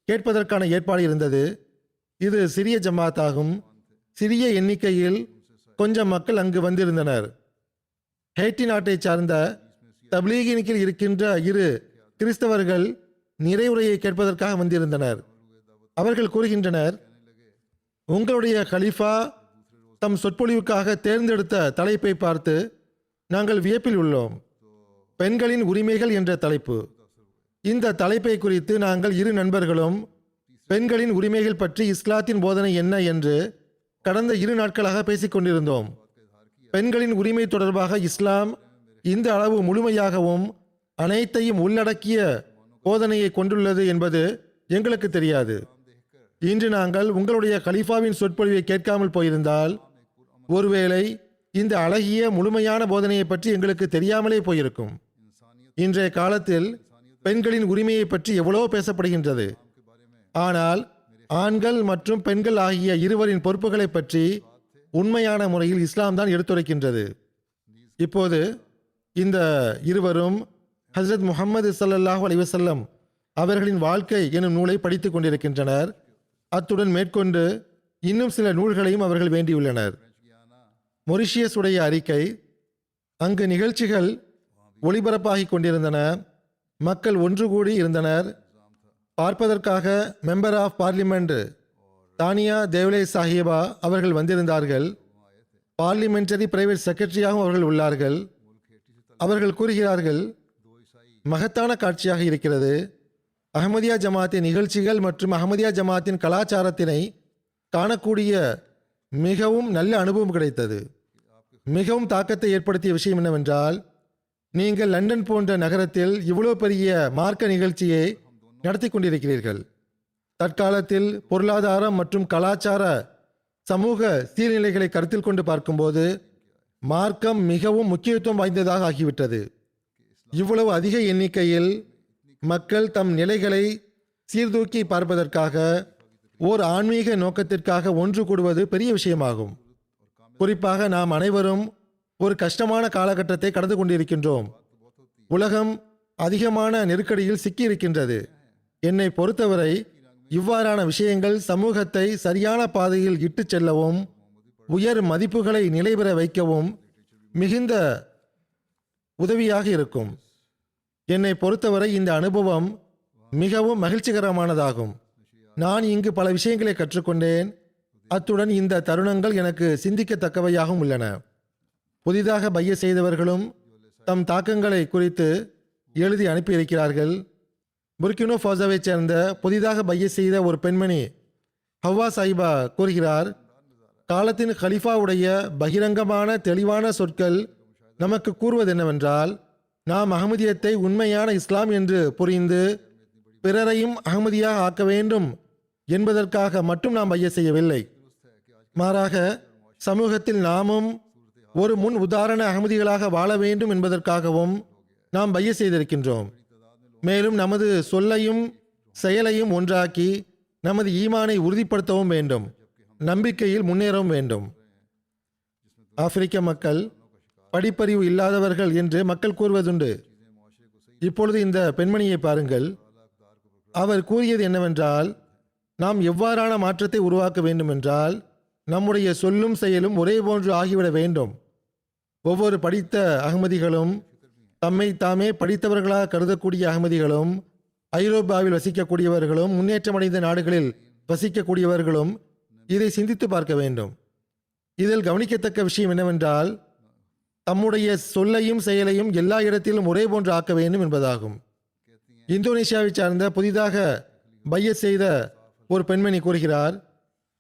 கேட்பதற்கான ஏற்பாடு இருந்தது. இது சிறிய ஜமாத் ஆகும். சிறிய எண்ணிக்கையில் கொஞ்சம் மக்கள் அங்கு வந்திருந்தனர். ஹைட்டி நாட்டை சார்ந்த தப்லீகின் கீழ் இருக்கின்ற 2 கிறிஸ்தவர்கள் நிறைவுரையை கேட்பதற்காக வந்திருந்தனர். அவர்கள் கூறுகின்றனர், உங்களுடைய கலீஃபா தம் சொற்பொழிவுக்காக தேர்ந்தெடுத்த தலைப்பை பார்த்து நாங்கள் வியப்பில் உள்ளோம். பெண்களின் உரிமைகள் என்ற தலைப்பு. இந்த தலைப்பை குறித்து நாங்கள் 2 நண்பர்களும் பெண்களின் உரிமைகள் பற்றி இஸ்லாத்தின் போதனை என்ன என்று கடந்த 2 நாட்களாக பேசிக் கொண்டிருந்தோம். பெண்களின் உரிமை தொடர்பாக இஸ்லாம் இந்த அளவு முழுமையாகவும் அனைத்தையும் உள்ளடக்கிய போதனையை கொண்டுள்ளது என்பது எங்களுக்கு தெரியாது. இன்று நாங்கள் உங்களுடைய கலீஃபாவின் சொற்பொழிவை கேட்காமல் போயிருந்தால் ஒருவேளை இந்த அழகிய முழுமையான போதனையை பற்றி எங்களுக்கு தெரியாமலே போயிருக்கும். இன்றைய காலத்தில் பெண்களின் உரிமையை பற்றி எவ்வளவோ பேசப்படுகின்றது. ஆனால் ஆண்கள் மற்றும் பெண்கள் ஆகிய இருவரின் பொறுப்புகளை பற்றி உண்மையான முறையில் இஸ்லாம் தான் எடுத்துரைக்கின்றது. இப்போது இந்த இருவரும் ஹஜ்ரத் முஹம்மது ஸல்லல்லாஹு அலைஹி வஸல்லம் அவர்களின் வாழ்க்கை எனும் நூலை படித்துக் கொண்டிருக்கின்றனர். அத்துடன் மேற்கொண்டு இன்னும் சில நூல்களையும் அவர்கள் வேண்டியுள்ளனர். மொரிஷியஸ் உடைய அறிக்கை, அங்கு நிகழ்ச்சிகள் ஒளிபரப்பாகிக் கொண்டிருந்தன. மக்கள் ஒன்று கூடி இருந்தனர். பார்ப்பதற்காக மெம்பர் ஆஃப் பார்லிமெண்ட் தானியா தேவ்லே சாஹிபா அவர்கள் வந்திருந்தார்கள். பார்லிமெண்டரி பிரைவேட் செக்ரட்டரியாகவும் அவர்கள் உள்ளார்கள். அவர்கள் கூறுகிறார்கள், மகத்தான காட்சியாக இருக்கிறது. அஹ்மதியா ஜமாத்தின் நிகழ்ச்சிகள் மற்றும் அஹ்மதியா ஜமாத்தின் கலாச்சாரத்தினை காணக்கூடிய மிகவும் நல்ல அனுபவம் கிடைத்தது. மிகவும் தாக்கத்தை ஏற்படுத்திய விஷயம் என்னவென்றால், நீங்கள் லண்டன் போன்ற நகரத்தில் இவ்வளோ பெரிய மார்க்க நிகழ்ச்சியை நடத்தி கொண்டிருக்கிறீர்கள். தற்காலத்தில் பொருளாதாரம் மற்றும் கலாச்சார சமூக சீர்நிலைகளை கருத்தில் கொண்டு பார்க்கும்போது மார்க்கம் மிகவும் முக்கியத்துவம் வாய்ந்ததாக ஆகிவிட்டது. இவ்வளவு அதிக எண்ணிக்கையில் மக்கள் தம் நிலைகளை சீர்தூக்கி பார்ப்பதற்காக ஓர் ஆன்மீக நோக்கத்திற்காக ஒன்று கூடுவது பெரிய விஷயமாகும். குறிப்பாக நாம் அனைவரும் ஒரு கஷ்டமான காலகட்டத்தை கடந்து கொண்டிருக்கின்றோம். உலகம் அதிகமான நெருக்கடியில் சிக்கியிருக்கின்றது. என்னை பொறுத்தவரை இவ்வாறான விஷயங்கள் சமூகத்தை சரியான பாதையில் இட்டுச் செல்லவும் உயர் மதிப்புகளை நிலைபெற வைக்கவும் மிகுந்த உதவியாக இருக்கும். என்னை பொறுத்தவரை இந்த அனுபவம் மிகவும் மகிழ்ச்சிகரமானதாகும். நான் இங்கு பல விஷயங்களை கற்றுக்கொண்டேன். அத்துடன் இந்த தருணங்கள் எனக்கு சிந்திக்கத்தக்கவையாகவும் உள்ளன. புதிதாக பைய செய்தவர்களும் தம் தாக்கங்களை குறித்து எழுதி அனுப்பியிருக்கிறார்கள். புர்கினோ ஃபாசோவைச் சேர்ந்த புதிதாக பைய செய்த ஒரு பெண்மணி ஹவ்வா சாஹிபா கூறுகிறார், காலத்தின் கலீஃபாவுடைய பகிரங்கமான தெளிவான சொற்கள் நமக்கு கூறுவது என்னவென்றால், நாம் அஹ்மதியத்தை உண்மையான இஸ்லாம் என்று புரிந்து பிறரையும் அஹ்மதியாக ஆக்க வேண்டும் என்பதற்காக மட்டும் நாம் பைய செய்யவில்லை. மாறாக சமூகத்தில் நாமும் ஒரு முன் உதாரண அஹ்மதிகளாக வாழ வேண்டும் என்பதற்காகவும் நாம் பைய செய்திருக்கின்றோம். மேலும் நமது சொல்லையும் செயலையும் ஒன்றாக்கி நமது ஈமானை உறுதிப்படுத்தவும் வேண்டும், நம்பிக்கையில் முன்னேறவும் வேண்டும். ஆப்பிரிக்க மக்கள் படிப்பறிவு இல்லாதவர்கள் என்று மக்கள் கூறுவதுண்டு. இப்பொழுது இந்த பெண்மணியை பாருங்கள். அவர் கூறியது என்னவென்றால், நாம் எவ்வாறான மாற்றத்தை உருவாக்க வேண்டும் என்றால் நம்முடைய சொல்லும் செயலும் ஒரே போன்று ஆகிவிட வேண்டும். ஒவ்வொரு படித்த அகமதிகளும், தம்மை தாமே படித்தவர்களாக கருதக்கூடிய அகமதிகளும், ஐரோப்பாவில் வசிக்கக்கூடியவர்களும், முன்னேற்றமடைந்த நாடுகளில் வசிக்கக்கூடியவர்களும் இதை சிந்தித்து பார்க்க வேண்டும். இதில் கவனிக்கத்தக்க விஷயம் என்னவென்றால், தம்முடைய சொல்லையும் செயலையும் எல்லா இடத்திலும் ஒரே போன்று ஆக்க வேண்டும் என்பதாகும். இந்தோனேஷியாவை சார்ந்த புதிதாக பையத் செய்த ஒரு பெண்மணி கூறுகிறார்,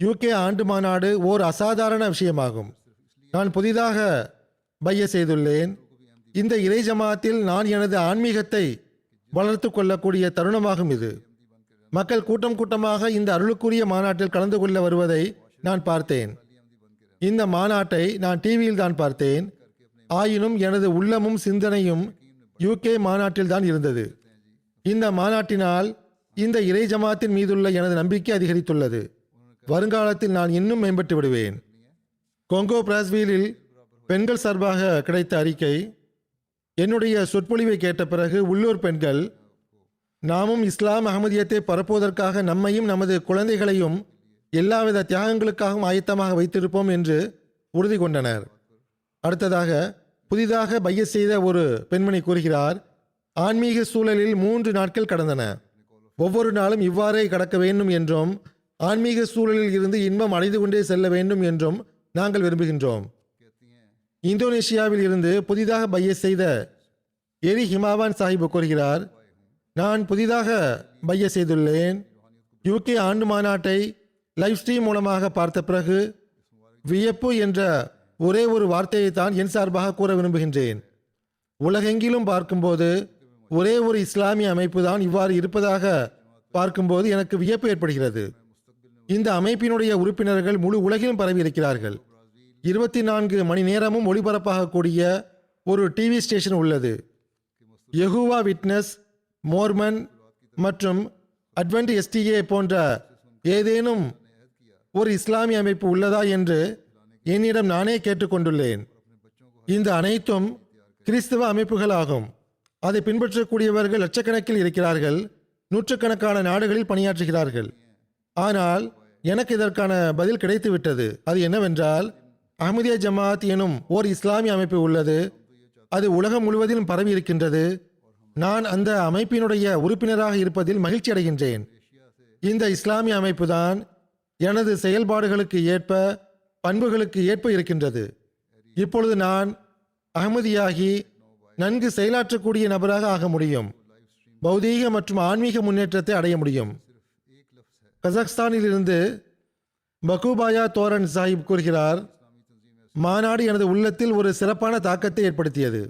யூகே ஆண்டு மாநாடு ஓர் அசாதாரண விஷயமாகும். நான் புதிதாக பையத் செய்துள்ளேன். இந்த இறை ஜமாத்தில் நான் எனது ஆன்மீகத்தை வளர்த்து கொள்ளக்கூடிய தருணமாகும் இது. மக்கள் கூட்டம் கூட்டமாக இந்த அருளுக்குரிய மாநாட்டில் கலந்து கொள்ள வருவதை நான் பார்த்தேன். இந்த மாநாட்டை நான் டிவியில் தான் பார்த்தேன். ஆயினும் எனது உள்ளமும் சிந்தனையும் யூகே மாநாட்டில் தான் இருந்தது. இந்த மாநாட்டினால் இந்த இறை ஜமாத்தின் மீதுள்ள எனது நம்பிக்கை அதிகரித்துள்ளது. வருங்காலத்தில் நான் இன்னும் மேம்பட்டு விடுவேன். கொங்கோ பிராஸ்வீலில் பெண்கள் சார்பாக கிடைத்த அறிக்கை, என்னுடைய சொற்பொழிவை கேட்ட பிறகு உள்ளூர் பெண்கள் நாமும் இஸ்லாம் அஹ்மதியத்தை பரப்புவதற்காக நம்மையும் நமது குழந்தைகளையும் எல்லாவித தியாகங்களுக்காகவும் ஆயத்தமாக வைத்திருப்போம் என்று உறுதி கொண்டனர். அடுத்ததாக புதிதாக பையத் செய்த ஒரு பெண்மணி கூறுகிறார், ஆன்மீக சூழலில் 3 நாட்கள் கடந்தன. ஒவ்வொரு நாளும் இவ்வாறே கடக்க வேண்டும் என்றும் ஆன்மீக சூழலில் இருந்து இன்பம் அடைந்து கொண்டே செல்ல வேண்டும் என்றும் நாங்கள் விரும்புகின்றோம். இந்தோனேஷியாவில் இருந்து புதிதாக பையத் செய்த எரி ஹிமாவான் சாஹிப் கூறுகிறார், நான் புதிதாக பையத் செய்துள்ளேன். யூகே ஆண்டு மாநாட்டை லைவ் ஸ்ட்ரீம் மூலமாக பார்த்த பிறகு வியப்பு என்ற ஒரே ஒரு வார்த்தையை தான் என் சார்பாக கூற விரும்புகின்றேன். உலகெங்கிலும் பார்க்கும்போது ஒரே ஒரு இஸ்லாமிய அமைப்பு தான் இவ்வாறு இருப்பதாக பார்க்கும்போது எனக்கு வியப்பு ஏற்படுகிறது. இந்த அமைப்பினுடைய உறுப்பினர்கள் முழு உலகிலும் பரவி இருக்கிறார்கள். 24 மணி நேரமும் ஒளிபரப்பாகக்கூடிய ஒரு டிவி ஸ்டேஷன் உள்ளது. யெகோவா விட்னஸ், மோர்மன் மற்றும் அட்வென்ட் எஸ்டிஏ போன்ற ஏதேனும் ஒரு இஸ்லாமிய அமைப்பு உள்ளதா என்று என்னிடம் நானே கேட்டுக்கொண்டுள்ளேன். இந்த அனைத்தும் கிறிஸ்தவ அமைப்புகள் ஆகும். அதை பின்பற்றக்கூடியவர்கள் லட்சக்கணக்கில் இருக்கிறார்கள். நூற்றுக்கணக்கான நாடுகளில் பணியாற்றுகிறார்கள். ஆனால் எனக்கு இதற்கான பதில் கிடைத்துவிட்டது. அது என்னவென்றால், அஹ்மதியா ஜமாத் எனும் ஓர் இஸ்லாமிய அமைப்பு உள்ளது. அது உலகம் முழுவதிலும் பரவி இருக்கின்றது. நான் அந்த அமைப்பினுடைய உறுப்பினராக இருப்பதில் மகிழ்ச்சி அடைகின்றேன். இந்த இஸ்லாமிய அமைப்பு தான் எனது செயல்பாடுகளுக்கு ஏற்ப, பண்புகளுக்கு ஏற்ப இருக்கின்றது. இப்பொழுது நான் அஹ்மதியாகி நன்கு செயலாற்றக்கூடிய நபராக ஆக முடியும். பௌதீக மற்றும் ஆன்மீக முன்னேற்றத்தை அடைய முடியும். கசக்ஸ்தானிலிருந்து பகுபாயா தோரன் சாஹிப் கூறுகிறார், மாநாடு எனது உள்ளத்தில் ஒரு சிறப்பான தாக்கத்தை ஏற்படுத்தியது.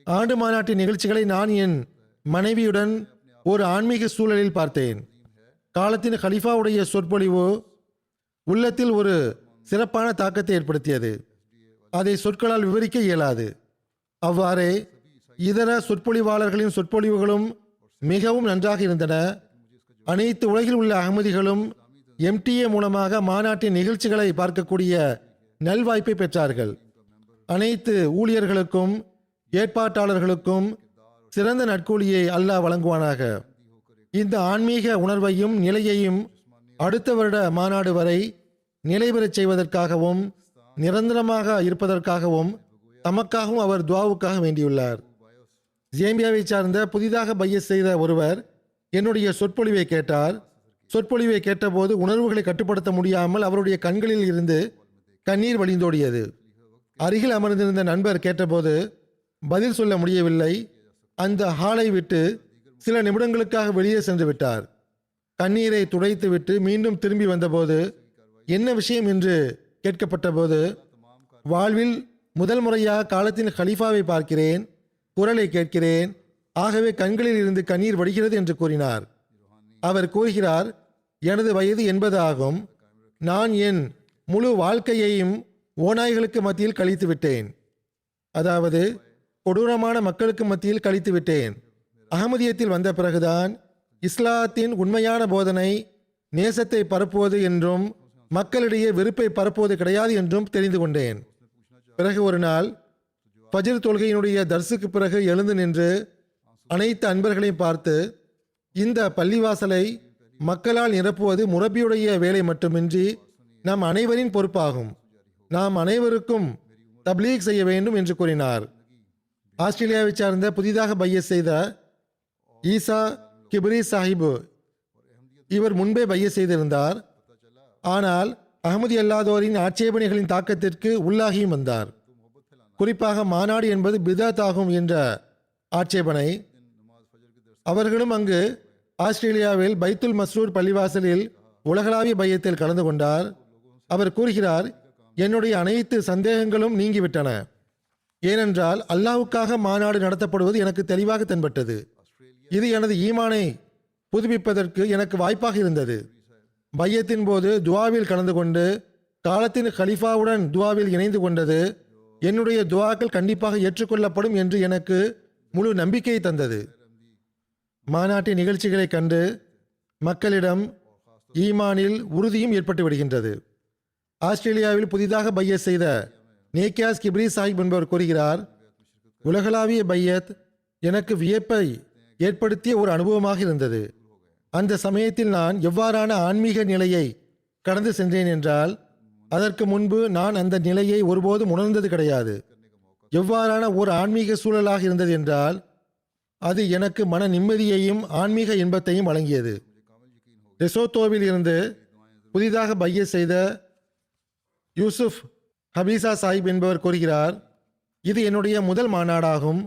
ஆண்டு மாநாட்டின் நிகழ்ச்சிகளை நான் என் மனைவியுடன் ஒரு ஆன்மீக சூழலில் பார்த்தேன். காலத்தின் கலிஃபாவுடைய சொற்பொழிவு உள்ளத்தில் ஒரு சிறப்பான தாக்கத்தை ஏற்படுத்தியது. அதை சொற்களால் விவரிக்க இயலாது. அவ்வாறே இதர சொற்பொழிவாளர்களின் சொற்பொழிவுகளும் மிகவும் நன்றாக இருந்தன. அனைத்து உலகில் உள்ள அகமதிகளும் எம்டிஏ மூலமாக மாநாட்டின் நிகழ்ச்சிகளை பார்க்கக்கூடிய நல்வாய்ப்பை பெற்றார்கள். அனைத்து ஊழியர்களுக்கும் ஏற்பாட்டாளர்களுக்கும் சிறந்த நற்கூலியை அல்லாஹ் வழங்குவானாக. இந்த ஆன்மீக உணர்வையும் நிலையையும் அடுத்த வருட மாநாடு வரை நிலைபெறச் செய்வதற்காகவும் நிரந்தரமாக இருப்பதற்காகவும் தமக்காகவும் அவர் துவாவுக்காக வேண்டியுள்ளார். ஜேம்பியாவை சார்ந்த புதிதாக பையஸ் செய்த ஒருவர் என்னுடைய சொற்பொழிவை கேட்டார். சொற்பொழிவை கேட்டபோது உணர்வுகளை கட்டுப்படுத்த முடியாமல் அவருடைய கண்களில் இருந்து கண்ணீர் வழிந்தோடியது. அருகில் அமர்ந்திருந்த நண்பர் கேட்டபோது பதில் சொல்ல முடியவில்லை. அந்த ஹாலை விட்டு சில நிமிடங்களுக்காக வெளியே சென்று விட்டார். கண்ணீரை துடைத்துவிட்டு மீண்டும் திரும்பி வந்தபோது என்ன விஷயம் என்று கேட்கப்பட்ட போது, வாழ்வில் முதல் முறையாக காலத்தின் கலீஃபாவை பார்க்கிறேன், குரலை கேட்கிறேன், ஆகவே கண்களில் இருந்து கண்ணீர் வடிகிறது என்று கூறினார். அவர் கூறுகிறார், எனது வயது 80 ஆகும். நான் என் முழு வாழ்க்கையையும் ஓநாய்களுக்கு மத்தியில் கழித்து விட்டேன். அதாவது கொடூரமான மக்களுக்கு மத்தியில் கழித்து விட்டேன். அகமதியத்தில் வந்த பிறகுதான் இஸ்லாத்தின் உண்மையான போதனை நேசத்தை பரப்புவது என்றும் மக்களிடையே வெறுப்பை பரப்புவது கிடையாது என்றும் தெரிந்து கொண்டேன். பிறகு ஒரு நாள் ஃபஜ்ர் தொழுகையினுடைய தர்சுக்கு பிறகு எழுந்து நின்று அனைத்து அன்பர்களையும் பார்த்து, இந்த பள்ளிவாசலை மக்களால் நிரப்புவது முரப்பியுடைய வேலை மட்டுமின்றி நம் அனைவரின் பொறுப்பாகும். நாம் அனைவருக்கும் தப்லீக் செய்ய வேண்டும் என்று கூறினார். ஆஸ்திரேலியாவை சார்ந்த புதிதாக பையஸ் செய்த ஈசா கிப்ரி சாஹிப், இவர் முன்பே பையஸ் செய்திருந்தார். ஆனால் அகமதி அல்லாதோரின் ஆட்சேபனைகளின் தாக்கத்திற்கு உள்ளாகியும் வந்தார். குறிப்பாக மாநாடு என்பது பிதாத் ஆகும் என்ற ஆட்சேபனை. அவர்களும் அங்கு ஆஸ்திரேலியாவில் பைத்துல் மஸ்ரூர் பள்ளிவாசலில் உலகளாவிய பையத்தில் கலந்து கொண்டார். அவர் கூறுகிறார், என்னுடைய அனைத்து சந்தேகங்களும் நீங்கிவிட்டன. ஏனென்றால் அல்லாஹ்வுக்காக மாநாடு நடத்தப்படுவது எனக்கு தெளிவாக தென்பட்டது. இது எனது ஈமானை புதுப்பிப்பதற்கு எனக்கு வாய்ப்பாக இருந்தது. பையத்தின் போது துவாவில் கலந்து கொண்டு காலத்தின் கலீஃபாவுடன் துவாவில் இணைந்து கொண்டது என்னுடைய துவாக்கள் கண்டிப்பாக ஏற்றுக்கொள்ளப்படும் என்று எனக்கு முழு நம்பிக்கையை தந்தது. மாநாட்டின் நிகழ்ச்சிகளை கண்டு மக்களிடம் ஈமானில் உறுதியும் ஏற்பட்டு விடுகின்றது. ஆஸ்திரேலியாவில் புதிதாக பையத் செய்த நேக்கியாஸ் கிப்ரி சாஹிப் என்பவர் கூறுகிறார், உலகளாவிய பையத் எனக்கு வியப்பை ஏற்படுத்திய ஒரு அனுபவமாக இருந்தது. அந்த சமயத்தில் நான் எவ்வாறான ஆன்மீக நிலையை கடந்து சென்றேன் என்றால், அதற்கு முன்பு நான் அந்த நிலையை ஒருபோதும் உணர்ந்தது கிடையாது. எவ்வாறான ஒரு ஆன்மீக சூழலாக இருந்தது என்றால், அது எனக்கு மன நிம்மதியையும் ஆன்மீக இன்பத்தையும் வழங்கியது. லெசோத்தோவில் இருந்து புதிதாக பையத் செய்த யூசுப் ஹபீசா சாஹிப் என்பவர் கூறுகிறார், இது என்னுடைய முதல் மாநாடாகும்.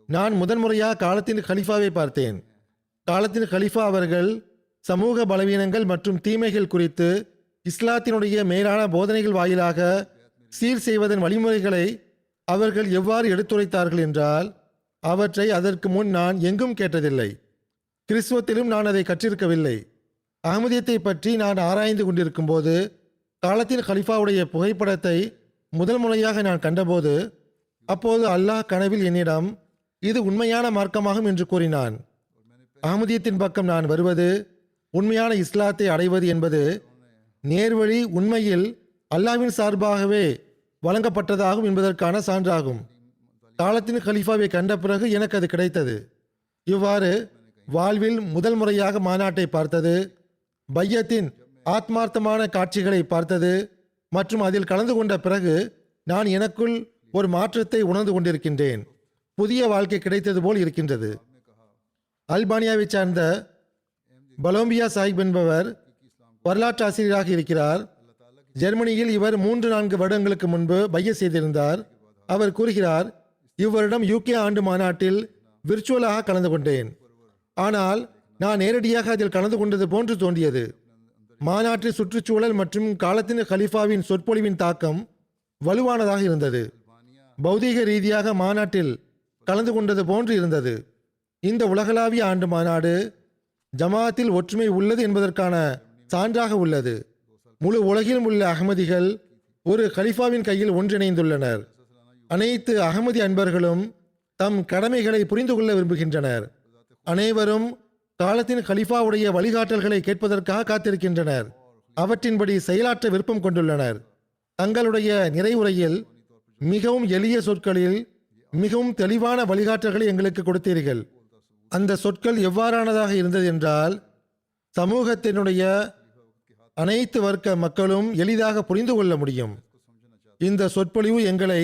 நான் முதன்முறையாக காலத்தின் கலீஃபாவை பார்த்தேன். காலத்தின் கலீஃபா அவர்கள் சமூக பலவீனங்கள் மற்றும் தீமைகள் குறித்து இஸ்லாத்தினுடைய மேலான போதனைகள் வாயிலாக சீர் செய்வதன் வழிமுறைகளை அவர்கள் எவ்வாறு எடுத்துரைத்தார்கள் என்றால் அவற்றை அதற்கு முன் நான் எங்கும் கேட்டதில்லை. கிறிஸ்துவத்திலும் நான் அதை கற்றிருக்கவில்லை. அகமதியத்தை பற்றி நான் ஆராய்ந்து கொண்டிருக்கும் போது காலத்தின் கலிஃபாவுடைய புகைப்படத்தை முதல் முறையாக நான் கண்டபோது அப்போது அல்லாஹ் கனவில் என்னிடம் இது உண்மையான மார்க்கமாகும் என்று கூறினான். அகமதியத்தின் பக்கம் நான் வருவது, உண்மையான இஸ்லாத்தை அடைவது என்பது நேர்வழி உண்மையில் அல்லாஹ்வின் சார்பாகவே வழங்கப்பட்டதாகும் என்பதற்கான சான்றாகும். காலத்தின் கலிஃபாவை கண்ட பிறகு எனக்கு அது கிடைத்தது. இவ்வாறு வாழ்வில் முதல் முறையாக மாநாட்டை பார்த்தது, பையத்தின் ஆத்மார்த்தமான காட்சிகளை பார்த்தது மற்றும் அதில் கலந்து கொண்ட பிறகு நான் எனக்குள் ஒரு மாற்றத்தை உணர்ந்து கொண்டிருக்கின்றேன். புதிய வாழ்க்கை கிடைத்தது போல் இருக்கின்றது. அல்பானியாவை சார்ந்த பலோம்பியா சாஹிப் என்பவர் வரலாற்று ஆசிரியராக இருக்கிறார். ஜெர்மனியில் இவர் 3-4 வருடங்களுக்கு முன்பு பைய செய்திருந்தார். அவர் கூறுகிறார், இவ்வருடம் UK ஆண்டு மாநாட்டில் விர்ச்சுவலாக கலந்து கொண்டேன். ஆனால் நான் நேரடியாக அதில் கலந்து கொண்டது போன்று தோன்றியது. மாநாட்டில் சுற்றுச்சூழல் மற்றும் காலத்தின் கலிஃபாவின் சொற்பொழிவின் தாக்கம் வலுவானதாக இருந்தது. பௌதீக ரீதியாக மாநாட்டில் கலந்து கொண்டது போன்று இருந்தது. இந்த உலகளாவிய ஆண்டு மாநாடு ஜமாத்தில் ஒற்றுமை உள்ளது என்பதற்கான சான்றாக உள்ளது. முழு உலகிலும் உள்ள அகமதிகள் ஒரு கலிஃபாவின் கையில் ஒன்றிணைந்துள்ளனர். அனைத்து அகமதி அன்பர்களும் தம் கடமைகளை புரிந்து கொள்ள விரும்புகின்றனர். அனைவரும் காலத்தின் கலிஃபாவுடைய வழிகாட்டல்களை கேட்பதற்காக காத்திருக்கின்றனர். அவற்றின்படி செயலாற்ற விருப்பம் கொண்டுள்ளனர். தங்களுடைய நிறைவுரையில் மிகவும் எளிய சொற்களில் மிகவும் தெளிவான வழிகாட்டல்களை எங்களுக்கு கொடுத்தீர்கள். அந்த சொற்கள் எவ்வாறானதாக இருந்தது என்றால், சமூகத்தினுடைய அனைத்து வர்க்க மக்களும் எளிதாக புரிந்து கொள்ள முடியும். இந்த சொற்பொழிவு எங்களை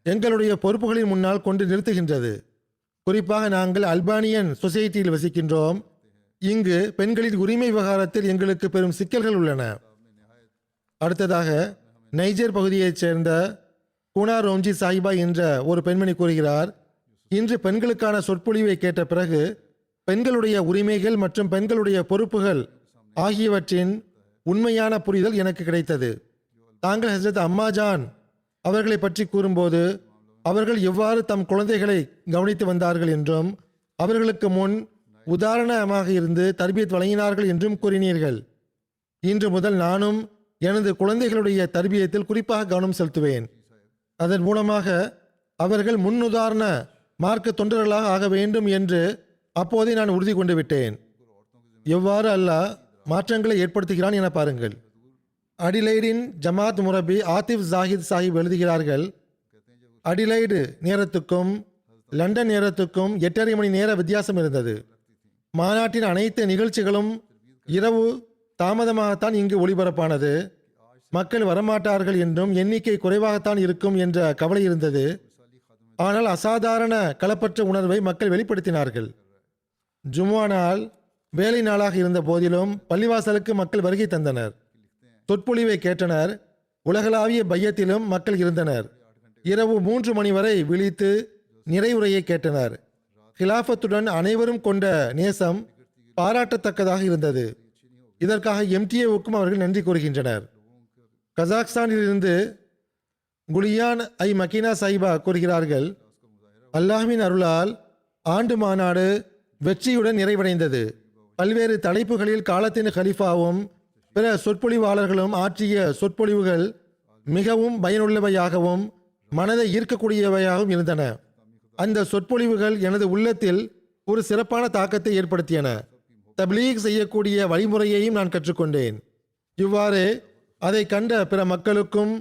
எங்களுடைய பொறுப்புகளின் முன்னால் கொண்டு நிறுத்துகின்றது. குறிப்பாக நாங்கள் அல்பானியன் சொசைட்டியில் வசிக்கின்றோம். இங்கு பெண்களின் உரிமை விவகாரத்தில் எங்களுக்கு பெரும் சிக்கல்கள் உள்ளன. அடுத்ததாக நைஜர் பகுதியைச் சேர்ந்த குனா ரோம்ஜி சாஹிபா என்ற ஒரு பெண்மணி கூறுகிறார், இன்று பெண்களுக்கான சொற்பொழிவை கேட்ட பிறகு பெண்களுடைய உரிமைகள் மற்றும் பெண்களுடைய பொறுப்புகள் ஆகியவற்றின் உண்மையான புரிதல் எனக்கு கிடைத்தது. தாங்கள் ஹஸ்ரத் அம்மாஜான் அவர்களை பற்றி கூறும்போது அவர்கள் எவ்வாறு தம் குழந்தைகளை கவனித்து வந்தார்கள் என்றும் அவர்களுக்கு முன் உதாரணமாக இருந்து தர்பியத் வழங்கினார்கள் என்றும் கூறினீர்கள். இன்று முதல் நானும் எனது குழந்தைகளுடைய தர்பியத்தில் குறிப்பாக கவனம் செலுத்துவேன். அதன் மூலமாக அவர்கள் முன்னுதாரண மார்க்க தொண்டர்களாக ஆக வேண்டும் என்று அப்போதே நான் உறுதி கொண்டு விட்டேன். எவ்வாறு அல்லாஹ் மாற்றங்களை ஏற்படுத்துகிறான் என பாருங்கள். அடிலைடின் ஜமாத் முரபி ஆத்திஃப் ஜாஹித் சாஹிப் எழுதுகிறார்கள், அடிலைடு நேரத்துக்கும் லண்டன் நேரத்துக்கும் 8:30 மணி நேர வித்தியாசம் இருந்தது. மாநாட்டின் அனைத்து நிகழ்ச்சிகளும் இரவு தாமதமாகத்தான் இங்கு ஒளிபரப்பானது. மக்கள் வரமாட்டார்கள் என்றும் எண்ணிக்கை குறைவாகத்தான் இருக்கும் என்ற கவலை இருந்தது. ஆனால் அசாதாரண களப்பற்ற உணர்வை மக்கள் வெளிப்படுத்தினார்கள். ஜும்மா நாள் வேலை நாளாக இருந்த போதிலும் பள்ளிவாசலுக்கு மக்கள் வருகை தந்தனர். சொற்பொழிவை கேட்டனர். உலகளாவிய பையத்திலும் மக்கள் இருந்தனர். இரவு 3 மணி வரை விழித்து நிறைவுரையை கேட்டனர். ஹிலாஃபத்துடன் அனைவரும் கொண்ட நேசம் பாராட்டத்தக்கதாக இருந்தது. இதற்காக MTA-வுக்கும் அவர்கள் நன்றி கூறுகின்றனர். கசாக்ஸ்தானிலிருந்து குலியான் ஐ மக்கினா சாஹிபா கூறுகிறார்கள், அல்லாஹ்வின் அருளால் ஆண்டு மாநாடு வெற்றியுடன் நிறைவடைந்தது. பல்வேறு தலைப்புகளில் காலத்தின் கலிஃபாவும் பிற சொற்பொழிவாளர்களும் ஆற்றிய சொற்பொழிவுகள் மிகவும் பயனுள்ளவையாகவும் மனதை ஈர்க்கக்கூடியவையாகவும் இருந்தன. அந்த சொற்பொழிவுகள் எனது உள்ளத்தில் ஒரு சிறப்பான தாக்கத்தை ஏற்படுத்தியன. தப்லீக் செய்யக்கூடிய வழிமுறையையும் நான் கற்றுக்கொண்டேன். இவ்வாறு அதை கண்ட பிற மக்களுக்கும்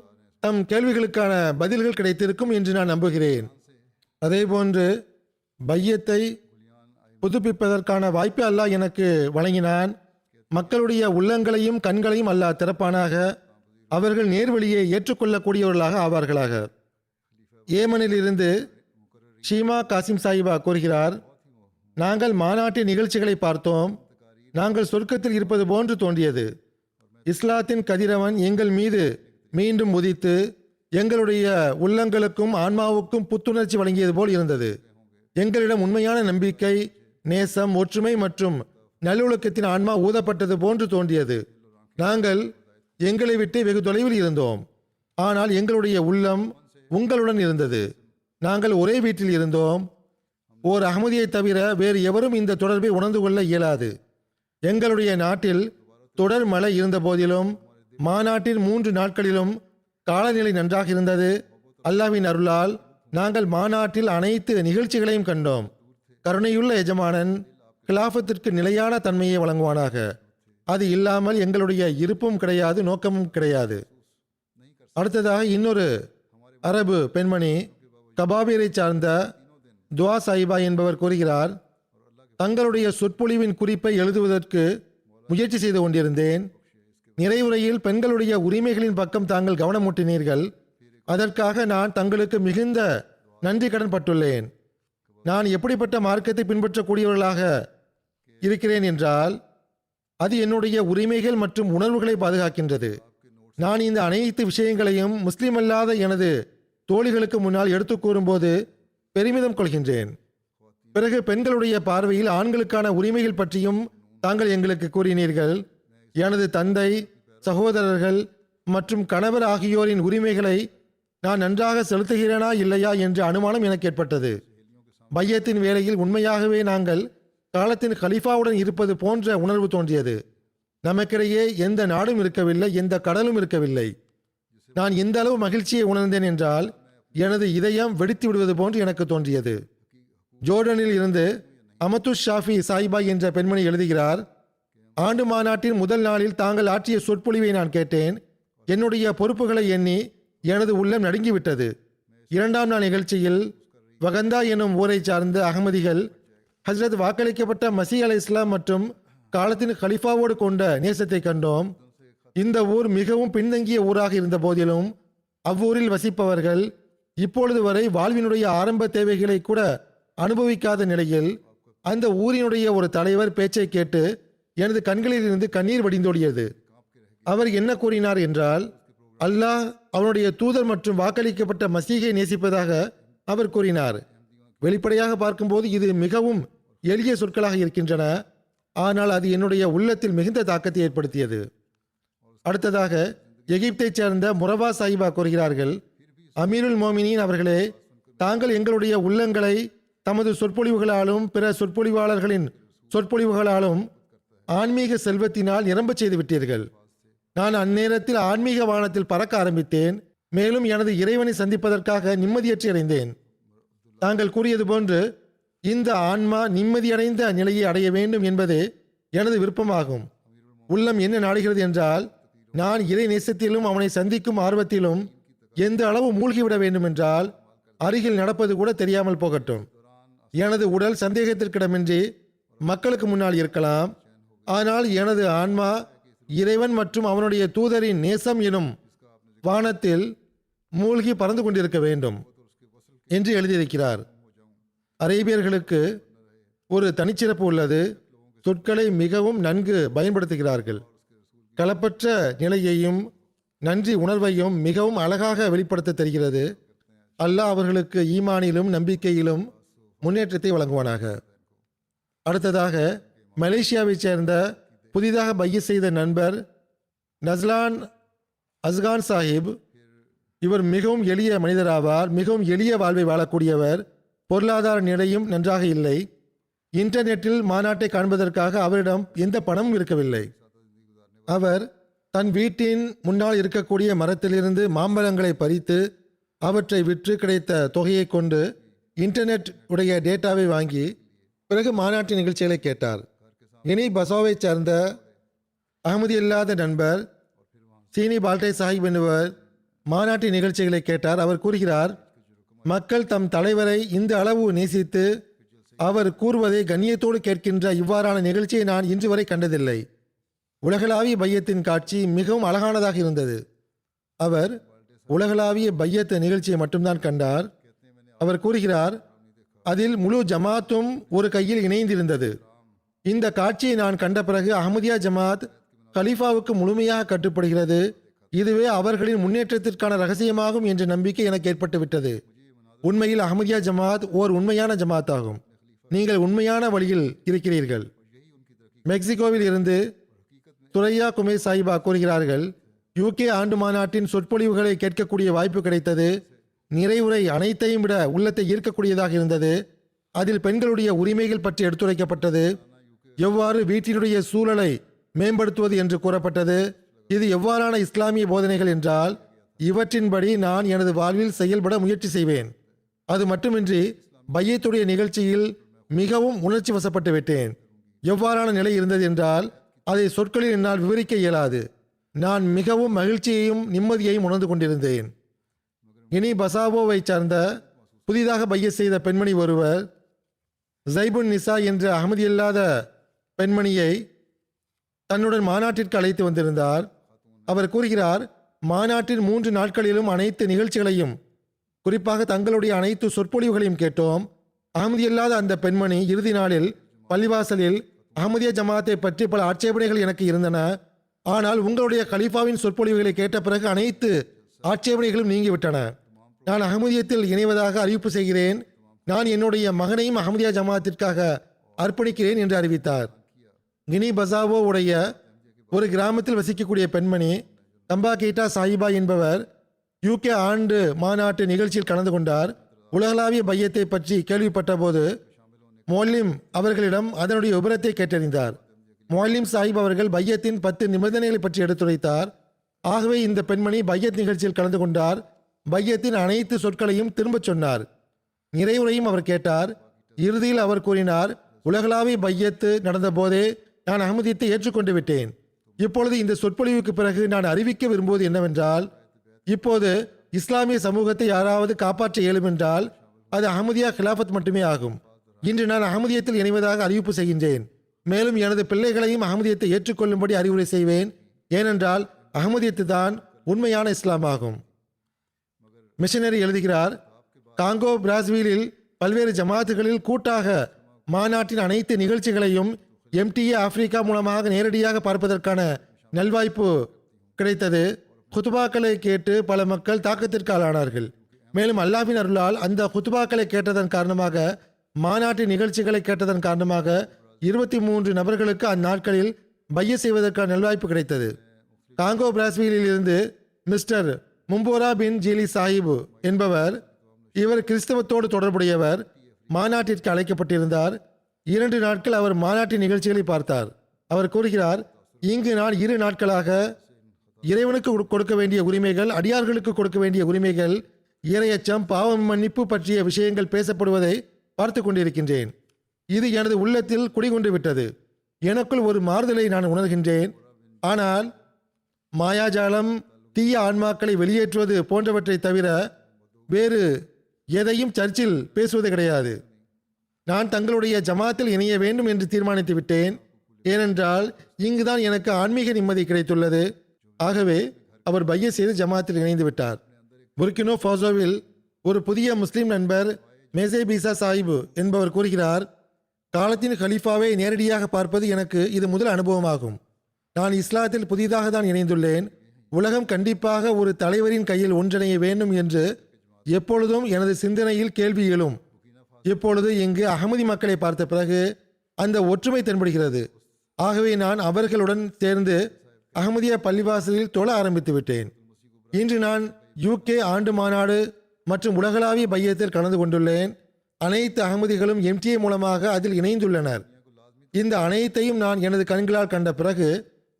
தம் கேள்விகளுக்கான பதில்கள் கிடைத்திருக்கும் என்று நான் நம்புகிறேன். அதேபோன்று பையத்தை புதுப்பிப்பதற்கான வாய்ப்பை அல்லாஹ் எனக்கு வழங்கினான். மக்களுடைய உள்ளங்களையும் கண்களையும் அல்லாஹ் திறப்பானாக. அவர்கள் நேர்வழியை ஏற்றுக்கொள்ளக்கூடியவர்களாக ஆவார்களாக. ஏமனில் இருந்து ஷீமா காசிம் சாஹிபா கூறுகிறார், நாங்கள் மாநாட்டின் நிகழ்ச்சிகளை பார்த்தோம். நாங்கள் சொர்க்கத்தில் இருப்பது போன்று தோன்றியது. இஸ்லாத்தின் கதிரவன் எங்கள் மீது மீண்டும் உதித்து எங்களுடைய உள்ளங்களுக்கும் ஆன்மாவுக்கும் புத்துணர்ச்சி வழங்கியது போல் இருந்தது. எங்களிடம் உண்மையான நம்பிக்கை, நேசம், ஒற்றுமை மற்றும் நல்லொழுக்கத்தின் ஆன்மா ஊதப்பட்டது போன்று தோன்றியது. நாங்கள் எங்களை விட்டு வெகு தொலைவில் இருந்தோம், ஆனால் எங்களுடைய உள்ளம் உங்களுடன் இருந்தது. நாங்கள் ஒரே வீட்டில் இருந்தோம். ஓர் அகமதியை தவிர வேறு எவரும் இந்த தொடர்பை உணர்ந்து கொள்ள இயலாது. எங்களுடைய நாட்டில் தொடர் மழை இருந்த போதிலும் மாநாட்டின் 3 நாட்களிலும் காலநிலை நன்றாக இருந்தது. அல்லாஹ்வின் அருளால் நாங்கள் மாநாட்டில் அனைத்து நிகழ்ச்சிகளையும் கண்டோம். கருணையுள்ள எஜமானன் கிலாஃபத்திற்கு நிலையான தன்மையை வழங்குவானாக. அது இல்லாமல் எங்களுடைய இருப்பும் கிடையாது, நோக்கமும் கிடையாது. அடுத்ததாக இன்னொரு அரபு பெண்மணி கபாபீரை சார்ந்த துவா சாஹிபா என்பவர் கூறுகிறார், தங்களுடைய சொற்பொழிவின் குறிப்பை எழுதுவதற்கு முயற்சி செய்து கொண்டிருந்தேன். நிறைவுரையில் பெண்களுடைய உரிமைகளின் பக்கம் தாங்கள் கவனமூட்டினீர்கள். அதற்காக நான் தங்களுக்கு மிகுந்த நன்றி கடன் பட்டுள்ளேன். நான் எப்படிப்பட்ட மார்க்கத்தை பின்பற்றக்கூடியவர்களாக இருக்கிறேன் என்றால் அது என்னுடைய உரிமைகள் மற்றும் உணர்வுகளை பாதுகாக்கின்றது. நான் இந்த அனைத்து விஷயங்களையும் முஸ்லிம் அல்லாத எனது தோழிகளுக்கு முன்னால் எடுத்து கூறும்போது பெருமிதம் கொள்கின்றேன். பிறகு பெண்களுடைய பார்வையில் ஆண்களுக்கான உரிமைகள் பற்றியும் தாங்கள் எங்களுக்கு கூறினீர்கள். எனது தந்தை, சகோதரர்கள் மற்றும் கணவர் ஆகியோரின் உரிமைகளை நான் நன்றாக செலுத்துகிறேனா இல்லையா என்ற அனுமானம் எனக்கு ஏற்பட்டது. பையத்தின் வேளையில் உண்மையாகவே நாங்கள் காலத்தின் கலீஃபாவுடன் இருப்பது போன்ற உணர்வு தோன்றியது. நமக்கிடையே எந்த நாடும் இருக்கவில்லை, எந்த கடலும் இருக்கவில்லை. நான் எந்த அளவு மகிழ்ச்சியை உணர்ந்தேன் என்றால் எனது இதயம் வெடித்து விடுவது போன்று எனக்கு தோன்றியது. ஜோர்டனில் இருந்து அமத்து ஷாஃபி சாயிபா என்ற பெண்மணி எழுதுகிறார், ஆண்டு மாநாட்டின் முதல் நாளில் தாங்கள் ஆற்றிய சொற்பொழிவை நான் கேட்டேன். என்னுடைய பொறுப்புகளை எண்ணி எனது உள்ளம் நடுங்கிவிட்டது. 2ஆம் நாள் நிகழ்ச்சியில் வகந்தா எனும் ஊரை சார்ந்த அகமதிகள் ஹஜ்ரத் வாக்களிக்கப்பட்ட மசீஹ் அலை இஸ்லாம் மற்றும் காலத்தின் கலிஃபாவோடு கொண்ட நேசத்தை கண்டோம். இந்த ஊர் மிகவும் பின்தங்கிய ஊராக இருந்த போதிலும் அவ்வூரில் வசிப்பவர்கள் இப்பொழுது வரை வாழ்வினுடைய ஆரம்ப தேவைகளை கூட அனுபவிக்காத நிலையில் அந்த ஊரினுடைய ஒரு தலைவர் பேச்சை கேட்டு எனது கண்களில் இருந்து கண்ணீர் வடிந்தோடியது. அவர் என்ன கூறினார் என்றால், அல்லாஹ் அவனுடைய தூதர் மற்றும் வாக்களிக்கப்பட்ட மசீகை நேசிப்பதாக அவர் கூறினார். வெளிப்படையாக பார்க்கும்போது இது மிகவும் எளிய சொற்களாக இருக்கின்றன, ஆனால் அது என்னுடைய உள்ளத்தில் மிகுந்த தாக்கத்தை ஏற்படுத்தியது. அடுத்ததாக எகிப்தைச் சேர்ந்த முரவா சாஹிபா கூறுகிறார்கள், அமீருல் மோமினின் அவர்களே, தாங்கள் எங்களுடைய உள்ளங்களை தமது சொற்பொழிவுகளாலும் பிற சொற்பொழிவாளர்களின் சொற்பொழிவுகளாலும் ஆன்மீக செல்வத்தினால் நிரம்பச் செய்து விட்டீர்கள். நான் அந்நேரத்தில் ஆன்மீக வானத்தில் பறக்க ஆரம்பித்தேன். மேலும் எனது இறைவனை சந்திப்பதற்காக நிம்மதியற்றி அடைந்தேன். தாங்கள் கூறியது போன்று இந்த ஆன்மா நிம்மதியடைந்த நிலையை அடைய வேண்டும் என்பதே எனது விருப்பமாகும். உள்ளம் என்ன நாடுகிறது என்றால், நான் இறை நேசத்திலும் அவனை சந்திக்கும் ஆர்வத்திலும் எந்த அளவு மூழ்கிவிட வேண்டும் என்றால் அருகில் நடப்பது கூட தெரியாமல் போகட்டும். எனது உடல் சந்தேகத்திற்கிடமின்றி மக்களுக்கு முன்னால் இருக்கலாம், ஆனால் எனது ஆன்மா இறைவன் மற்றும் அவனுடைய தூதரின் நேசம் எனும் வானத்தில் மூழ்கி பறந்து கொண்டிருக்க வேண்டும் என்று எழுதியிருக்கிறார். அரேபியர்களுக்கு ஒரு தனிச்சிறப்பு உள்ளது. சொற்களை மிகவும் நன்கு பயன்படுத்துகிறார்கள். களப்பற்ற நிலையையும் நன்றி உணர்வையும் மிகவும் அழகாக வெளிப்படுத்த தெரிகிறது. அல்லாஹ் அவர்களுக்கு ஈமானிலும் நம்பிக்கையிலும் முன்னேற்றத்தை வழங்குவானாக. அடுத்ததாக மலேசியாவைச் சேர்ந்த புதிதாக பைய செய்த நண்பர் நஸ்லான் அஸ்கான் சாஹிப். இவர் மிகவும் எளிய மனிதராவார். மிகவும் எளிய வாழ்வை வாழக்கூடியவர். பொருளாதார நிலையும் நன்றாக இல்லை. இன்டர்நெட்டில் மாநாட்டை காண்பதற்காக அவரிடம் எந்த பணமும் இருக்கவில்லை. அவர் தன் வீட்டின் முன்னால் இருக்கக்கூடிய மரத்திலிருந்து மாம்பழங்களை பறித்து அவற்றை விற்று கிடைத்த தொகையை கொண்டு இன்டர்நெட் உடைய டேட்டாவை வாங்கி பிறகு மாநாட்டு நிகழ்ச்சிகளை கேட்டார். இனி பசாவை சேர்ந்த அகமதி இல்லாத நண்பர் சீனி பால்டை சாஹிப் என்பவர் மாநாட்டு நிகழ்ச்சிகளை கேட்டார். அவர் கூறுகிறார், மக்கள் தம் தலைவரை இந்த அளவு நேசித்து அவர் கூறுவதை கண்ணியத்தோடு கேட்கின்ற இவ்வாறான நிகழ்ச்சியை நான் இன்று வரை கண்டதில்லை. உலகளாவிய பையத்தின் காட்சி மிகவும் அழகானதாக இருந்தது. அவர் உலகளாவிய பையத் நிகழ்ச்சியை மட்டும்தான் கண்டார். அவர் கூறுகிறார், அதில் முழு ஜமாத்தும் ஒரு கையில் இணைந்திருந்தது. இந்த காட்சியை நான் கண்ட பிறகு அஹ்மதியா ஜமாத் கலீஃபாவுக்கு முழுமையாக கட்டுப்படுகிறது, இதுவே அவர்களின் முன்னேற்றத்திற்கான ரகசியமாகும் என்ற நம்பிக்கை எனக்கு ஏற்பட்டுவிட்டது. உண்மையில் அஹ்மதியா ஜமாத் ஓர் உண்மையான ஜமாத் ஆகும். நீங்கள் உண்மையான வழியில் இருக்கிறீர்கள். மெக்சிகோவில் இருந்து துரையா குமே சாஹிபா கூறுகிறார்கள், யூகே ஆண்டு மாநாட்டின் சொற்பொழிவுகளை கேட்கக்கூடிய வாய்ப்பு கிடைத்தது. நிறைவுரை அனைத்தையும் விட உள்ளத்தை ஈர்க்கக்கூடியதாக இருந்தது. அதில் பெண்களுடைய உரிமைகள் பற்றி எடுத்துரைக்கப்பட்டது. எவ்வாறு வீட்டினுடைய சூழலை மேம்படுத்துவது என்று கூறப்பட்டது. இது எவ்வாறான இஸ்லாமிய போதனைகள் என்றால், இவற்றின்படி நான் எனது வாழ்வில் செயல்பட முயற்சி செய்வேன். அது மட்டுமின்றி பையத்துடைய நிகழ்ச்சியில் மிகவும் உணர்ச்சி வசப்பட்டு விட்டேன். எவ்வாறான நிலை இருந்தது என்றால் அதை சொற்களில் என்னால் விவரிக்க இயலாது. நான் மிகவும் மகிழ்ச்சியையும் நிம்மதியையும் உணர்ந்து கொண்டிருந்தேன். இனி பசாவோவை சார்ந்த புதிதாக பைய செய்த பெண்மணி ஒருவர் ஜைபுன் நிசா என்ற அகமதியில்லாத பெண்மணியை தன்னுடன் மாநாட்டிற்கு அழைத்து வந்திருந்தார். அவர் கூறுகிறார், மாநாட்டின் 3 நாட்களிலும் அனைத்து நிகழ்ச்சிகளையும், குறிப்பாக தங்களுடைய அனைத்து சொற்பொழிவுகளையும் கேட்டோம். அகமதியில்லாத அந்த பெண்மணி இறுதி நாளில் பள்ளிவாசலில் அகமதிய ஜமாத்தை பற்றி பல ஆட்சேபனைகள் எனக்கு இருந்தன. ஆனால் உங்களுடைய கலீஃபாவின் சொற்பொழிவுகளை கேட்ட பிறகு அனைத்து ஆட்சேபனைகளும் நீங்கிவிட்டன. நான் அகமதியத்தில் இணைவதாக அறிவிப்பு செய்கிறேன். நான் என்னுடைய மகனையும் அகமதியா ஜமாத்திற்காக அர்ப்பணிக்கிறேன் என்று அறிவித்தார். கினி பசாவோ உடைய ஒரு கிராமத்தில் வசிக்கக்கூடிய பெண்மணி தம்பாகீட்டா சாஹிபா என்பவர் யூகே ஆண்டு மாநாட்டு நிகழ்ச்சியில் கலந்து கொண்டார். உலகளாவிய பையத்தை பற்றி கேள்விப்பட்ட போது மொல்லிம் அவர்களிடம் அதனுடைய விபரத்தை கேட்டறிந்தார். மொல்லிம் சாஹிப் அவர்கள் பையத்தின் 10 நிபந்தனைகளை பற்றி எடுத்துரைத்தார். ஆகவே இந்த பெண்மணி பையத் நிகழ்ச்சியில் கலந்து கொண்டார். பையத்தின் அனைத்து சொற்களையும் திரும்பச் சொன்னார். நிறைவுரையும் அவர் கேட்டார். இறுதியில் அவர் கூறினார், உலகளாவிய பையத்து நடந்த போதே நான் அகமதியத்தை ஏற்றுக்கொண்டு விட்டேன். இப்பொழுது இந்த சொற்பொழிவுக்கு பிறகு நான் அறிவிக்க விரும்புவது என்னவென்றால், இப்போது இஸ்லாமிய சமூகத்தை யாராவது காப்பாற்ற இயலும் என்றால் அது அகமதியா கிலாஃபத் மட்டுமே ஆகும். இன்று நான் அகமதியத்தில் இணைவதாக அறிவிப்பு செய்கின்றேன். மேலும் எனது பிள்ளைகளையும் அகமதியத்தை ஏற்றுக்கொள்ளும்படி அறிவுரை செய்வேன். ஏனென்றால் அகமதியத்து தான் உண்மையான இஸ்லாம் ஆகும். மிஷனரி எழுதுகிறார், காங்கோ பிராஸ்வீலில் பல்வேறு ஜமாத்துகளில் கூட்டாக மாநாட்டின் அனைத்து நிகழ்ச்சிகளையும் MTA ஆப்பிரிக்கா மூலமாக நேரடியாக பார்ப்பதற்கான நல்வாய்ப்பு கிடைத்தது. குத்துபாக்களை கேட்டு பல மக்கள் தாக்கத்திற்கு ஆளானார்கள். மேலும் அல்லாஹ்வின் அருளால் அந்த குத்துபாக்களை கேட்டதன் காரணமாக, மாநாட்டின் நிகழ்ச்சிகளை கேட்டதன் காரணமாக 23 நபர்களுக்கு அந்நாட்களில் பைய செய்வதற்கான நல்வாய்ப்பு கிடைத்தது. காங்கோ பிராஸ்வீலில் இருந்து மிஸ்டர் மும்போரா பின் ஜீலி சாஹிப் என்பவர், இவர் கிறிஸ்தவத்தோடு தொடர்புடையவர், மாநாட்டிற்கு அழைக்கப்பட்டிருந்தார். 2 நாட்கள் அவர் மாநாட்டின் நிகழ்ச்சிகளை பார்த்தார். அவர் கூறுகிறார், இங்கு நான் 2 நாட்களாக இறைவனுக்கு கொடுக்க வேண்டிய உரிமைகள், அடியார்களுக்கு கொடுக்க வேண்டிய உரிமைகள், இறையச்சம், பாவம் மன்னிப்பு பற்றிய விஷயங்கள் பேசப்படுவதை பார்த்து கொண்டிருக்கின்றேன். இது எனது உள்ளத்தில் குடிகொண்டு விட்டது. எனக்குள் ஒரு மாறுதலை நான் உணர்கின்றேன். ஆனால் மாயாஜாலம், தீய ஆன்மாக்களை வெளியேற்றுவது போன்றவற்றை தவிர வேறு எதையும் சர்ச்சில் பேசுவது கிடையாது. நான் தங்களுடைய ஜமாத்தில் இணைய வேண்டும் என்று தீர்மானித்து விட்டேன். ஏனென்றால் இங்குதான் எனக்கு ஆன்மீக நிம்மதி கிடைத்துள்ளது. ஆகவே அவர் பைய செய்து ஜமாத்தில் இணைந்து விட்டார். புர்கினோ ஃபாசோவில் ஒரு புதிய முஸ்லிம் நண்பர் மேசே பீசா சாஹிப் என்பவர் கூறுகிறார், காலத்தின் கலீஃபாவை நேரடியாக பார்ப்பது எனக்கு இது முதல் அனுபவமாகும். நான் இஸ்லாத்தில் புதிதாக தான் இணைந்துள்ளேன். உலகம் கண்டிப்பாக ஒரு தலைவரின் கையில் ஒன்றிணைய வேண்டும் என்று எப்பொழுதும் எனது சிந்தனையில் கேள்வி எழும். இப்பொழுது இங்கு அகமதி மக்களை பார்த்த பிறகு அந்த ஒற்றுமை தென்படுகிறது. ஆகவே நான் அவர்களுடன் சேர்ந்து அகமதியா பள்ளிவாசலில் தொழ ஆரம்பித்து விட்டேன். இன்று நான் UK ஆண்டு மாநாடு மற்றும் உலகளாவிய பையத்தில் கலந்து கொண்டுள்ளேன். அனைத்து அகமதிகளும் MTA மூலமாக அதில் இணைந்துள்ளனர். இந்த அனைத்தையும் நான் எனது கண்களால் கண்ட பிறகு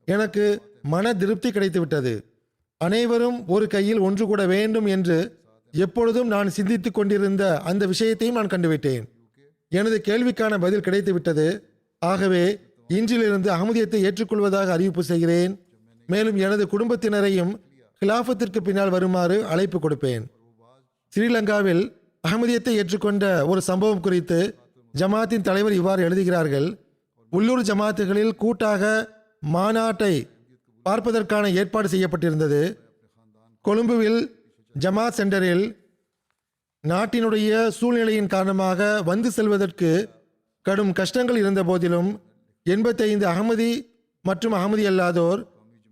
எனக்கு மன திருப்தி கிடைத்துவிட்டது. அனைவரும் ஒரு கையில் ஒன்று கூட வேண்டும் என்று எப்பொழுதும் நான் சிந்தித்து கொண்டிருந்த அந்த விஷயத்தையும் நான் கண்டுவிட்டேன். எனது கேள்விக்கான பதில் கிடைத்துவிட்டது. ஆகவே இன்றிலிருந்து அகமதியத்தை ஏற்றுக்கொள்வதாக அறிவிப்பு செய்கிறேன். மேலும் எனது குடும்பத்தினரையும் கிலாஃபத்திற்கு பின்னால் வருமாறு அழைப்பு கொடுப்பேன். ஸ்ரீலங்காவில் அகமதியத்தை ஏற்றுக்கொண்ட ஒரு சம்பவம் குறித்து ஜமாத்தின் தலைவர் இவ்வாறு எழுதுகிறார்கள், உள்ளூர் ஜமாத்துகளில் கூட்டாக மாநாட்டை பார்ப்பதற்கான ஏற்பாடு செய்யப்பட்டிருந்தது. கொழும்புவில் ஜமாத் சென்டரில் நாட்டினுடைய சூழ்நிலையின் காரணமாக வந்து செல்வதற்கு கடும் கஷ்டங்கள் இருந்த போதிலும் 85 அகமதி மற்றும் அகமதி அல்லாதோர்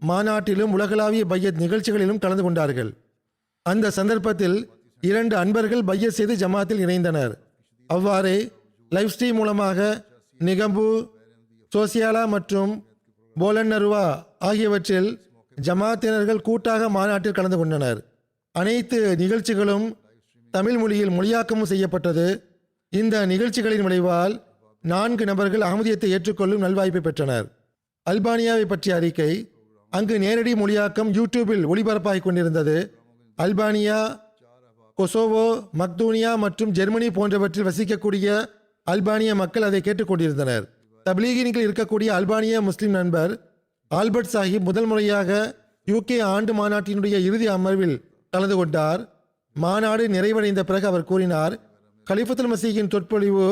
மாநாட்டிலும் உலகளாவிய பையத் நிகழ்ச்சிகளிலும் கலந்து கொண்டார்கள். அந்த சந்தர்ப்பத்தில் 2 அன்பர்கள் பையத் செய்து ஜமாத்தில் இணைந்தனர். அவ்வாறே லைவ் ஸ்ட்ரீம் மூலமாக நிகம்பு, சோசியாலா மற்றும் போலன்னருவா ஆகியவற்றில் ஜமாத்தினர்கள் கூட்டாக மாநாட்டில் கலந்து கொண்டனர். அனைத்து நிகழ்ச்சிகளும் தமிழ் மொழியில் மொழியாக்கமும் செய்யப்பட்டது. இந்த நிகழ்ச்சிகளின் விளைவால் 4 நபர்கள் அகமதியத்தை ஏற்றுக்கொள்ளும் நல்வாய்ப்பை பெற்றனர். அல்பானியாவை பற்றிய அறிக்கை. அங்கு நேரடி மொழியாக்கம் யூடியூபில் ஒளிபரப்பாகிக் கொண்டிருந்தது. அல்பானியா, கொசோவோ, மக்தூனியா மற்றும் ஜெர்மனி போன்றவற்றில் வசிக்கக்கூடிய அல்பானிய மக்கள் அதை கேட்டுக்கொண்டிருந்தனர். தப்லீகினில் இருக்கக்கூடிய அல்பானிய முஸ்லிம் நண்பர் ஆல்பர்ட் சாஹிப் முதல் முறையாக யூகே ஆண்டு மாநாட்டினுடைய இறுதி அமர்வில் கலந்து கொண்டார். மாநாடு நிறைவடைந்த பிறகு அவர் கூறினார், கலிஃபத்துல் மசீகின் சொற்பொழிவு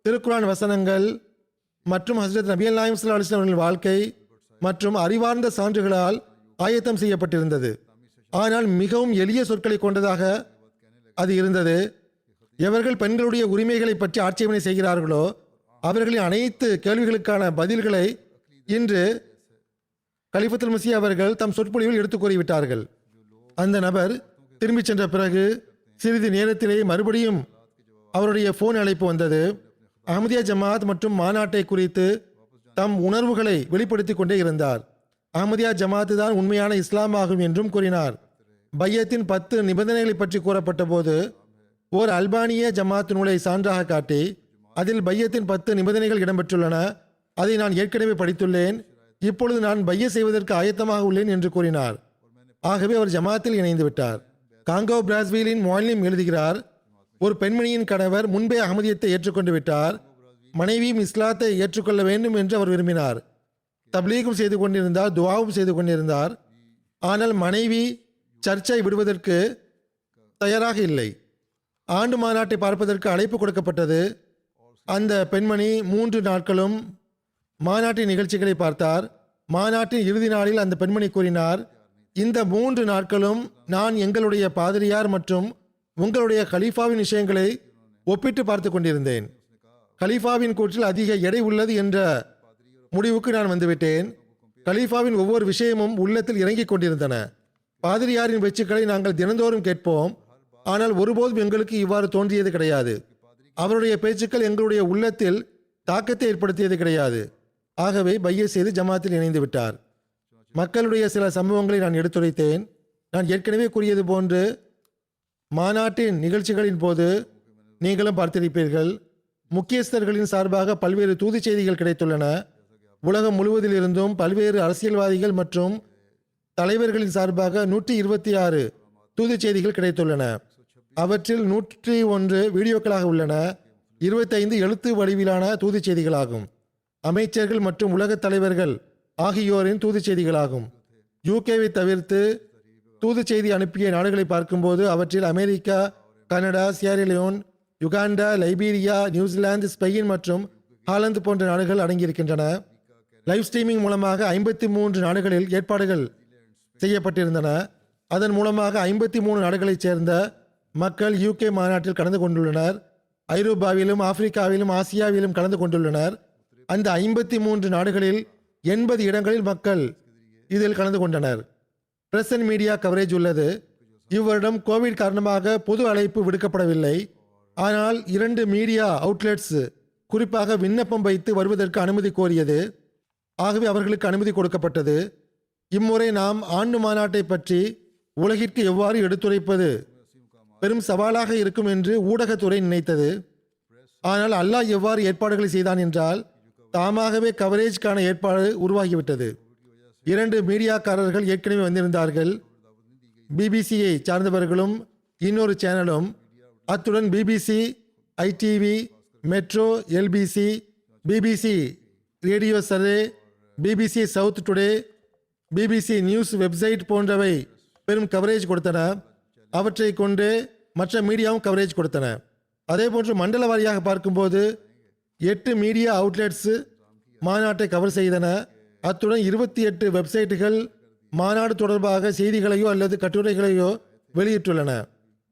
திருக்குரான் வசனங்கள் மற்றும் ஹஸ்ரத் நபிகள் நாயகம் ஸல்லல்லாஹு அலைஹி வஸல்லம் அவர்களின் வாழ்க்கை மற்றும் அறிவார்ந்த சான்றுகளால் ஆயத்தம் செய்யப்பட்டிருந்தது. ஆனால் மிகவும் எளிய சொற்களை கொண்டதாக அது இருந்தது. எவர்கள் பெண்களுடைய உரிமைகளை பற்றி ஆட்சேபனை செய்கிறார்களோ அவர்களின் அனைத்து கேள்விகளுக்கான பதில்களை இன்று கலிஃபத்துல் மசீஹ் அவர்கள் தம் சொற்பொழிவில் எடுத்துக் கூறிவிட்டார்கள். அந்த நபர் திரும்பி சென்ற பிறகு சிறிது நேரத்திலேயே மறுபடியும் அவருடைய போன் அழைப்பு வந்தது. அஹ்மதியா ஜமாத் மற்றும் மாநாட்டை குறித்து தம் உணர்வுகளை வெளிப்படுத்திக் கொண்டே இருந்தார். அஹ்மதியா ஜமாத்து தான் உண்மையான இஸ்லாம் ஆகும் என்றும் கூறினார். பையத்தின் 10 நிபந்தனைகளை பற்றி கூறப்பட்ட போது ஓர் அல்பானிய ஜமாத் நூலை சான்றாக காட்டி அதில் பையத்தின் 10 நிபந்தனைகள் இடம்பெற்றுள்ளன, அதை நான் ஏற்கனவே படித்துள்ளேன், இப்பொழுது நான் பைய செய்வதற்கு ஆயத்தமாக உள்ளேன் என்று கூறினார். ஆகவே அவர் ஜமாத்தில் இணைந்து விட்டார். காங்கோ பிராஸ்வீலின் மொய்லிம் எழுதுகிறார், ஒரு பெண்மணியின் கணவர் முன்பே அகமதியத்தை ஏற்றுக்கொண்டு விட்டார். மனைவியும் இஸ்லாத்தை ஏற்றுக்கொள்ள வேண்டும் என்று அவர் விரும்பினார். தப்லீகும் செய்து கொண்டிருந்தார், துவாவும் செய்து கொண்டிருந்தார். ஆனால் மனைவி சர்ச்சை விடுவதற்கு தயாராக இல்லை. ஆண்டு மாநாட்டை பார்ப்பதற்கு அழைப்பு கொடுக்கப்பட்டது. அந்த பெண்மணி 3 நாட்களும் மாநாட்டின் நிகழ்ச்சிகளை பார்த்தார். மாநாட்டின் இறுதி நாளில் அந்த பெண்மணி கூறினார், இந்த 3 நாட்களும் நான் எங்களுடைய பாதிரியார் மற்றும் உங்களுடைய கலீஃபாவின் விஷயங்களை ஒப்பிட்டு பார்த்து கொண்டிருந்தேன். கலீஃபாவின் கூற்றில் அதிக எடை உள்ளது என்ற முடிவுக்கு நான் வந்துவிட்டேன். கலீஃபாவின் ஒவ்வொரு விஷயமும் உள்ளத்தில் இறங்கிக் கொண்டிருந்தன. பாதிரியாரின் பேச்சுக்களை நாங்கள் தினந்தோறும் கேட்போம், ஆனால் ஒருபோதும் எங்களுக்கு இவ்வாறு தோன்றியது கிடையாது. அவருடைய பேச்சுக்கள் எங்களுடைய உள்ளத்தில் தாக்கத்தை ஏற்படுத்தியது கிடையாது. ஆகவே பைய செய்து ஜமாத்தில் இணைந்து விட்டார். மக்களுடைய சில சம்பவங்களை நான் எடுத்துரைத்தேன். நான் ஏற்கனவே கூறியது போன்று மாநாட்டின் நிகழ்ச்சிகளின் போது நீங்களும் பார்த்திருப்பீர்கள், முக்கியஸ்தர்களின் சார்பாக பல்வேறு தூது செய்திகள் கிடைத்துள்ளன. உலகம் முழுவதிலிருந்தும் பல்வேறு அரசியல்வாதிகள் மற்றும் தலைவர்களின் சார்பாக 126 தூது செய்திகள் கிடைத்துள்ளன. அவற்றில் 101 வீடியோக்களாக உள்ளன. 25 எழுத்து வடிவிலான தூது செய்திகளாகும். அமைச்சர்கள் மற்றும் உலகத் தலைவர்கள் ஆகியோரின் தூது செய்திகளாகும். யூகேவை தவிர்த்து தூது செய்தி அனுப்பிய நாடுகளை பார்க்கும்போது அவற்றில் America, Canada, Sierra Leone, Uganda, Liberia, New Zealand, Spain மற்றும் ஹாலந்து போன்ற நாடுகள் அடங்கியிருக்கின்றன. லைவ் ஸ்ட்ரீமிங் மூலமாக 53 நாடுகளில் ஏற்பாடுகள் செய்யப்பட்டிருந்தன. அதன் மூலமாக 53 நாடுகளைச் சேர்ந்த மக்கள் யூகே மாநாட்டில் கலந்து கொண்டுள்ளனர். ஐரோப்பாவிலும் ஆப்பிரிக்காவிலும் ஆசியாவிலும் கலந்து கொண்டுள்ளனர். அந்த 53 நாடுகளில் 80 இடங்களில் மக்கள் இதில் கலந்து கொண்டனர். பிரஸ் அண்ட் மீடியா கவரேஜ் உள்ளது. இவ்வருடம் கோவிட் காரணமாக பொது அழைப்பு விடுக்கப்படவில்லை. ஆனால் 2 மீடியா அவுட்லெட்ஸ் குறிப்பாக விண்ணப்பம் வைத்து வருவதற்கு அனுமதி கோரியது. ஆகவே அவர்களுக்கு அனுமதி கொடுக்கப்பட்டது. இம்முறை நாம் ஆண்டு மாநாட்டை பற்றி உலகிற்கு எவ்வாறு எடுத்துரைப்பது பெரும் சவாலாக இருக்கும் என்று ஊடகத்துறை நினைத்தது. ஆனால் அல்லாஹ் எவ்வாறு ஏற்பாடுகளை செய்தான் என்றால் தாமாகவே கவரேஜ்க்கான ஏற்பாடு உருவாகிவிட்டது. 2 மீடியாக்காரர்கள் ஏற்கனவே வந்திருந்தார்கள். பிபிசியை சார்ந்தவர்களும் இன்னொரு சேனலும், அத்துடன் BBC, ITV, metro, LBC, BBC radio survey, BBC south today, BBC news website போன்றவை பெரும் கவரேஜ் கொடுத்தன. அவற்றை கொண்டு மற்ற மீடியாவும் கவரேஜ் கொடுத்தன. அதே போன்று மண்டல வாரியாக பார்க்கும்போது 8 மீடியா அவுட்லெட்ஸ் மாநாட்டை கவர் செய்தன. அத்துடன் 28 வெப்சைட்டுகள் மாநாடு தொடர்பாக செய்திகளையோ அல்லது கட்டுரைகளையோ வெளியிட்டுள்ளன.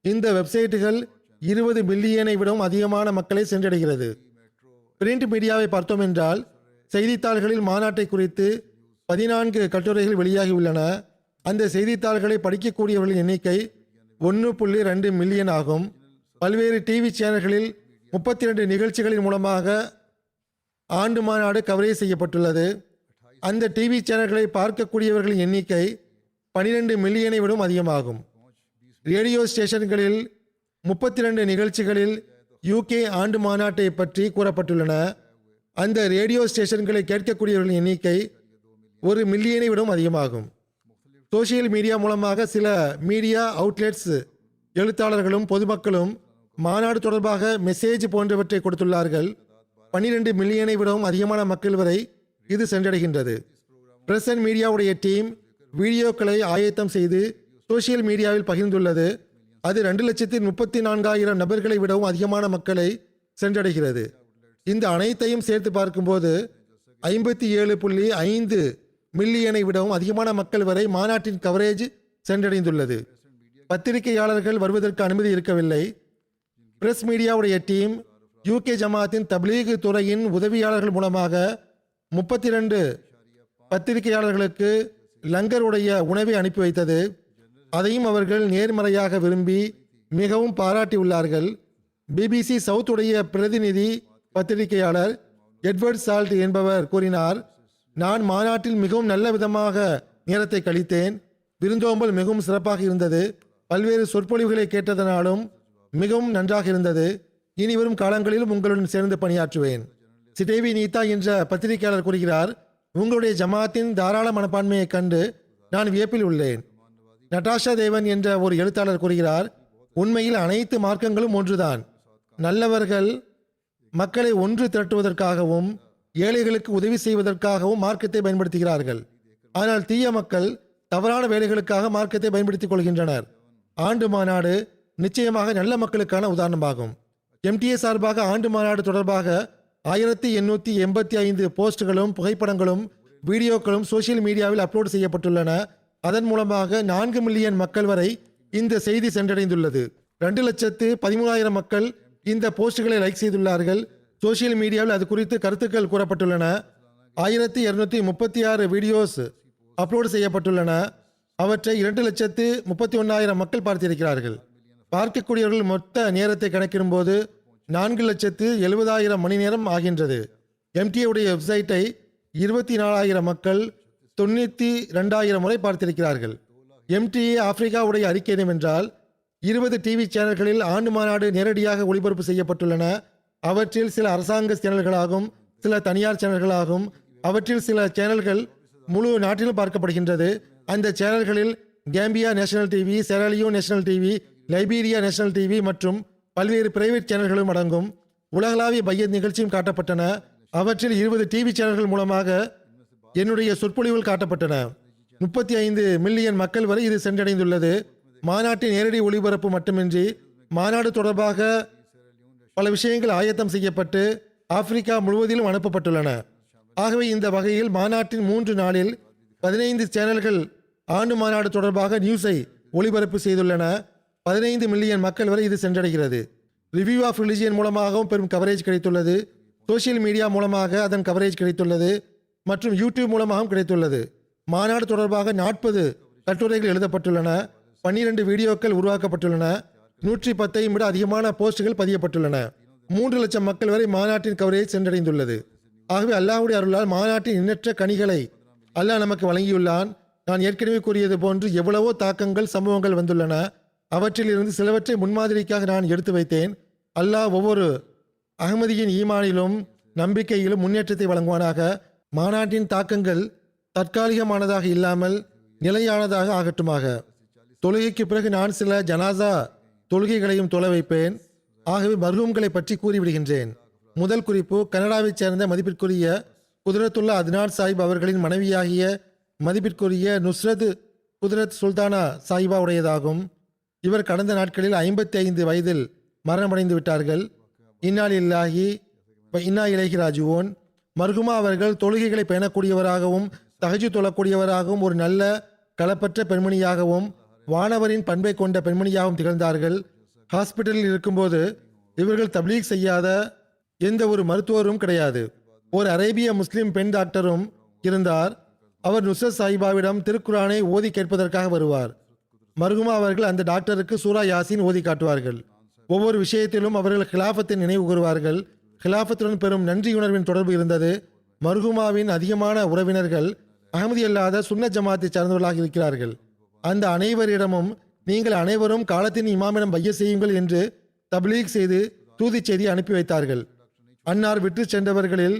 இந்த வெப்சைட்டுகள் 20 மில்லியனை விடவும் அதிகமான மக்களை சென்றடைகிறது. பிரிண்ட் மீடியாவை பார்த்தோம் என்றால் செய்தித்தாள்களில் மாநாட்டை குறித்து 14 கட்டுரைகள் வெளியாகி உள்ளன. அந்த செய்தித்தாள்களை படிக்கக்கூடியவர்களின் எண்ணிக்கை 1.2 மில்லியன் ஆகும். பல்வேறு டிவி சேனல்களில் 32 நிகழ்ச்சிகளின் மூலமாக ஆண்டு மாநாடு கவரேஜ் செய்யப்பட்டுள்ளது. அந்த டிவி சேனல்களை பார்க்கக்கூடியவர்களின் எண்ணிக்கை 12 மில்லியனை விடவும் அதிகமாகும். ரேடியோ ஸ்டேஷன்களில் 32 நிகழ்ச்சிகளில் யூகே ஆண்டு மாநாட்டை பற்றி கூறப்பட்டுள்ளன. அந்த ரேடியோ ஸ்டேஷன்களை கேட்கக்கூடியவர்களின் எண்ணிக்கை 1 மில்லியனை விடவும் அதிகமாகும். சோசியல் மீடியா மூலமாக சில மீடியா அவுட்லெட்ஸ் எழுத்தாளர்களும் பொதுமக்களும் மாநாடு தொடர்பாக மெசேஜ் போன்றவற்றை கொடுத்துள்ளார்கள். 12 மில்லியனை விடவும் அதிகமான மக்கள் வரை இது சென்றடைகின்றது. பிரஸ் அண்ட் மீடியாவுடைய டீம் வீடியோக்களை ஆயத்தம் செய்து சோசியல் மீடியாவில் பகிர்ந்துள்ளது. அது 2,34,000 நபர்களை விடவும் அதிகமான மக்களை சென்றடைகிறது. இந்த அனைத்தையும் சேர்த்து பார்க்கும்போது 57.5 மில்லியனை விடவும் அதிகமான மக்கள் வரை மாநாட்டின் கவரேஜ் சென்றடைந்துள்ளது. பத்திரிகையாளர்கள் வருவதற்கு அனுமதி இருக்கவில்லை. பிரஸ் மீடியாவுடைய டீம் யூகே ஜமாத்தின் தப்லீக் துறையின் உதவியாளர்கள் மூலமாக 32 பத்திரிகையாளர்களுக்கு லங்கருடைய உணவை அனுப்பி வைத்தது. அதையும் அவர்கள் நேர்மறையாக விரும்பி மிகவும் பாராட்டியுள்ளார்கள். பிபிசி சவுத்துடைய பிரதிநிதி பத்திரிகையாளர் எட்வர்ட் சால்ட் என்பவர் கூறினார், நான் மாநாட்டில் மிகவும் நல்ல விதமாக நேரத்தை கழித்தேன். விருந்தோம்பல் மிகவும் சிறப்பாக இருந்தது. பல்வேறு சொற்பொழிவுகளை கேட்டதனாலும் மிகவும் நன்றாக இருந்தது. இனி வரும் காலங்களிலும் உங்களுடன் சேர்ந்து பணியாற்றுவேன். சிடேவி நீதா என்ற பத்திரிகையாளர் கூறுகிறார், உங்களுடைய ஜமாத்தின் தாராள மனப்பான்மையை கண்டு நான் வியப்பில் உள்ளேன். நட்டாஷா தேவன் என்ற ஒரு எழுத்தாளர் கூறுகிறார், உண்மையில் அனைத்து மார்க்கங்களும் ஒன்றுதான். நல்லவர்கள் மக்களை ஒன்று திரட்டுவதற்காகவும் ஏழைகளுக்கு உதவி செய்வதற்காகவும் மார்க்கத்தை பயன்படுத்துகிறார்கள். ஆனால் தீய மக்கள் தவறான வேலைகளுக்காக மார்க்கத்தை பயன்படுத்திக் கொள்கின்றனர். ஆண்டு மாநாடு நிச்சயமாக நல்ல மக்களுக்கான உதாரணமாகும். எம்டிஏ சார்பாக ஆண்டு மாநாடு தொடர்பாக 1885 போஸ்டுகளும் புகைப்படங்களும் வீடியோக்களும் சோசியல் மீடியாவில் அப்லோட் செய்யப்பட்டுள்ளன. அதன் மூலமாக 4 மில்லியன் மக்கள் வரை இந்த செய்தி சென்றடைந்துள்ளது. 2,13,000 மக்கள் இந்த போஸ்டுகளை லைக் செய்துள்ளார்கள். சோசியல் மீடியாவில் அது குறித்து கருத்துக்கள் கூறப்பட்டுள்ளன. 1236 வீடியோஸ் அப்லோடு செய்யப்பட்டுள்ளன. அவற்றை 2,31,000 மக்கள் பார்த்திருக்கிறார்கள். பார்க்கக்கூடியவர்கள் மொத்த நேரத்தை கணக்கிடும் போது 4,70,000 மணி நேரம் ஆகின்றது. எம்டிஏ உடைய வெப்சைட்டை 24,000 மக்கள் 92,000 முறை பார்த்திருக்கிறார்கள். எம்டிஏ ஆப்பிரிக்காவுடைய அறிக்கை என்னவென்றால் 20 டிவி சேனல்களில் ஆண்டு மாநாடு நேரடியாக ஒளிபரப்பு செய்யப்பட்டுள்ளன. அவற்றில் சில அரசாங்க சேனல்களாகும், சில தனியார் சேனல்களாகும். அவற்றில் சில சேனல்கள் முழு நாட்டிலும் பார்க்கப்படுகின்றது. அந்த சேனல்களில் Gambia national TV, Sierra Leone national TV, Liberia national TV மற்றும் பல்வேறு பிரைவேட் சேனல்களும் அடங்கும். உலகளாவிய பையத் நிகழ்ச்சியும் காட்டப்பட்டன. அவற்றில் 20 டிவி சேனல்கள் மூலமாக என்னுடைய சொற்பொழிவுகள் காட்டப்பட்டன. 35 மில்லியன் மக்கள் வரை இது சென்றடைந்துள்ளது. மாநாட்டின் நேரடி ஒளிபரப்பு மட்டுமின்றி மாநாடு தொடர்பாக பல விஷயங்கள் ஆயத்தம் செய்யப்பட்டு ஆப்பிரிக்கா முழுவதிலும் அனுப்பப்பட்டுள்ளன. ஆகவே இந்த வகையில் மாநாட்டின் 3 நாளில் 15 சேனல்கள் ஆண்டு மாநாடு தொடர்பாக நியூஸை ஒளிபரப்பு செய்துள்ளன. 15 மில்லியன் மக்கள் வரை இது சென்றடைகிறது. ரிவ்யூ ஆஃப் ரிலிஜியன் மூலமாகவும் பெரும் கவரேஜ் கிடைத்துள்ளது. சோசியல் மீடியா மூலமாக அதன் கவரேஜ் கிடைத்துள்ளது மற்றும் யூடியூப் மூலமாகவும் கிடைத்துள்ளது. மாநாடு தொடர்பாக 40 கட்டுரைகள் எழுதப்பட்டுள்ளன. 12 வீடியோக்கள் உருவாக்கப்பட்டுள்ளன. 110 விட அதிகமான போஸ்டுகள் பதியப்பட்டுள்ளன. 3 லட்சம் மக்கள் வரை மாநாட்டின் கவரேஜ் சென்றடைந்துள்ளது. ஆகவே அல்லாஹ்வுடைய அருளால் மாநாட்டின் எண்ணற்ற கனிகளை அல்லாஹ் நமக்கு வழங்கியுள்ளான். நான் ஏற்கனவே கூறியது போன்று எவ்வளவோ தாக்கங்கள் சம்பவங்கள் வந்துள்ளன. அவற்றில் இருந்து சிலவற்றை முன்மாதிரிக்காக நான் எடுத்து வைத்தேன். அல்லாஹ் ஒவ்வொரு அகமதியின் ஈமானிலும் நம்பிக்கையிலும் முன்னேற்றத்தை வழங்குவானாக. மாநாட்டின் தாக்கங்கள் தற்காலிகமானதாக இல்லாமல் நிலையானதாக ஆகட்டுமாக. தொழுகைக்கு பிறகு நான் சில ஜனாசா தொழுகைகளையும் தொலை வைப்பேன். ஆகவே மர்ஹூம்களை பற்றி கூறிவிடுகின்றேன். முதல் குறிப்பு, கனடாவைச் சேர்ந்த மதிப்பிற்குரிய குதிரத்துல்லா அத்னான் சாஹிப் அவர்களின் மனைவியாகிய மதிப்பிற்குரிய நுஸ்ரத் குதிரத் சுல்தானா சாஹிபா உடையதாகும். இவர் கடந்த நாட்களில் 55 வயதில் மரணமடைந்து விட்டார்கள். இன்னாலில்லாஹி இன்னா இலைஹி ராஜிஊன். மர்ஹூமா அவர்கள் தொழுகைகளை பேணக்கூடியவராகவும் தஹஜ்ஜுத் தொழக்கூடியவராகவும் ஒரு நல்ல களப்பற்ற பெண்மணியாகவும் வானவரின் பண்பை கொண்ட பெண்மணியாகவும் திகழ்ந்தார்கள். ஹாஸ்பிட்டலில் இருக்கும்போது இவர்கள் தப்லீக் செய்யாத எந்த ஒரு மருத்துவரும் கிடையாது. ஒரு அரேபிய முஸ்லிம் பெண் டாக்டரும் இருந்தார். அவர் நுஸ்ரத் சாஹிபாவிடம் திருக்குரானை ஓதி கேட்பதற்காக வருவார். மர்ஹூமா அவர்கள் அந்த டாக்டருக்கு சூரா யாசின் ஓதி காட்டுவார்கள். ஒவ்வொரு விஷயத்திலும் அவர்கள் கிலாஃபத்தை நினைவு கூறுவார்கள். ஹிலாஃபத்துடன் பெரும் நன்றியுணர்வின் தொடர்பு இருந்தது. மர்ஹூமாவின் அதிகமான உறவினர்கள் அகமதி அல்லாத சுன்னத் ஜமாத்தை சார்ந்தவர்களாக இருக்கிறார்கள். அந்த அனைவரிடமும் நீங்கள் அனைவரும் காலத்தின் இமாமிடம் பைய செய்யுங்கள் என்று தப்லீக் செய்து தூதி செய்தி அனுப்பி வைத்தார்கள். அன்னார் விட்டு சென்றவர்களில்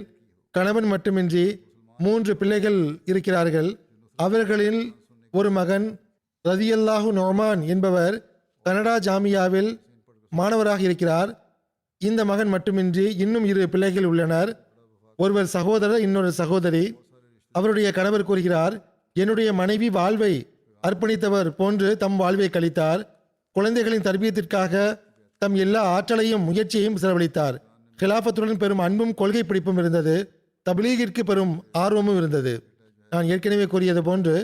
கணவன் மட்டுமின்றி 3 பிள்ளைகள் இருக்கிறார்கள். அவர்களில் ஒரு மகன் ரதியல்லாஹு நொமான் என்பவர் கனடா ஜாமியாவில் மாணவராக இருக்கிறார். இந்த மகன் மட்டுமின்றி இன்னும் 2 பிள்ளைகள் உள்ளனர். ஒருவர் சகோதரர், இன்னொரு சகோதரி. அவருடைய கணவர் கூறுகிறார், என்னுடைய மனைவி வாழ்வை அர்ப்பணித்தவர் போன்று தம் வாழ்வை கழித்தார். குழந்தைகளின் தர்பியத்திற்காக தம் எல்லா ஆற்றலையும் முயற்சியையும் செலவழித்தார். ஹிலாஃபத்துடன் பெரும் அன்பும் கொள்கை பிடிப்பும் இருந்தது. தப்லீகிற்கு பெரும் ஆர்வமும் இருந்தது. நான் ஏற்கனவே கூறியது போன்று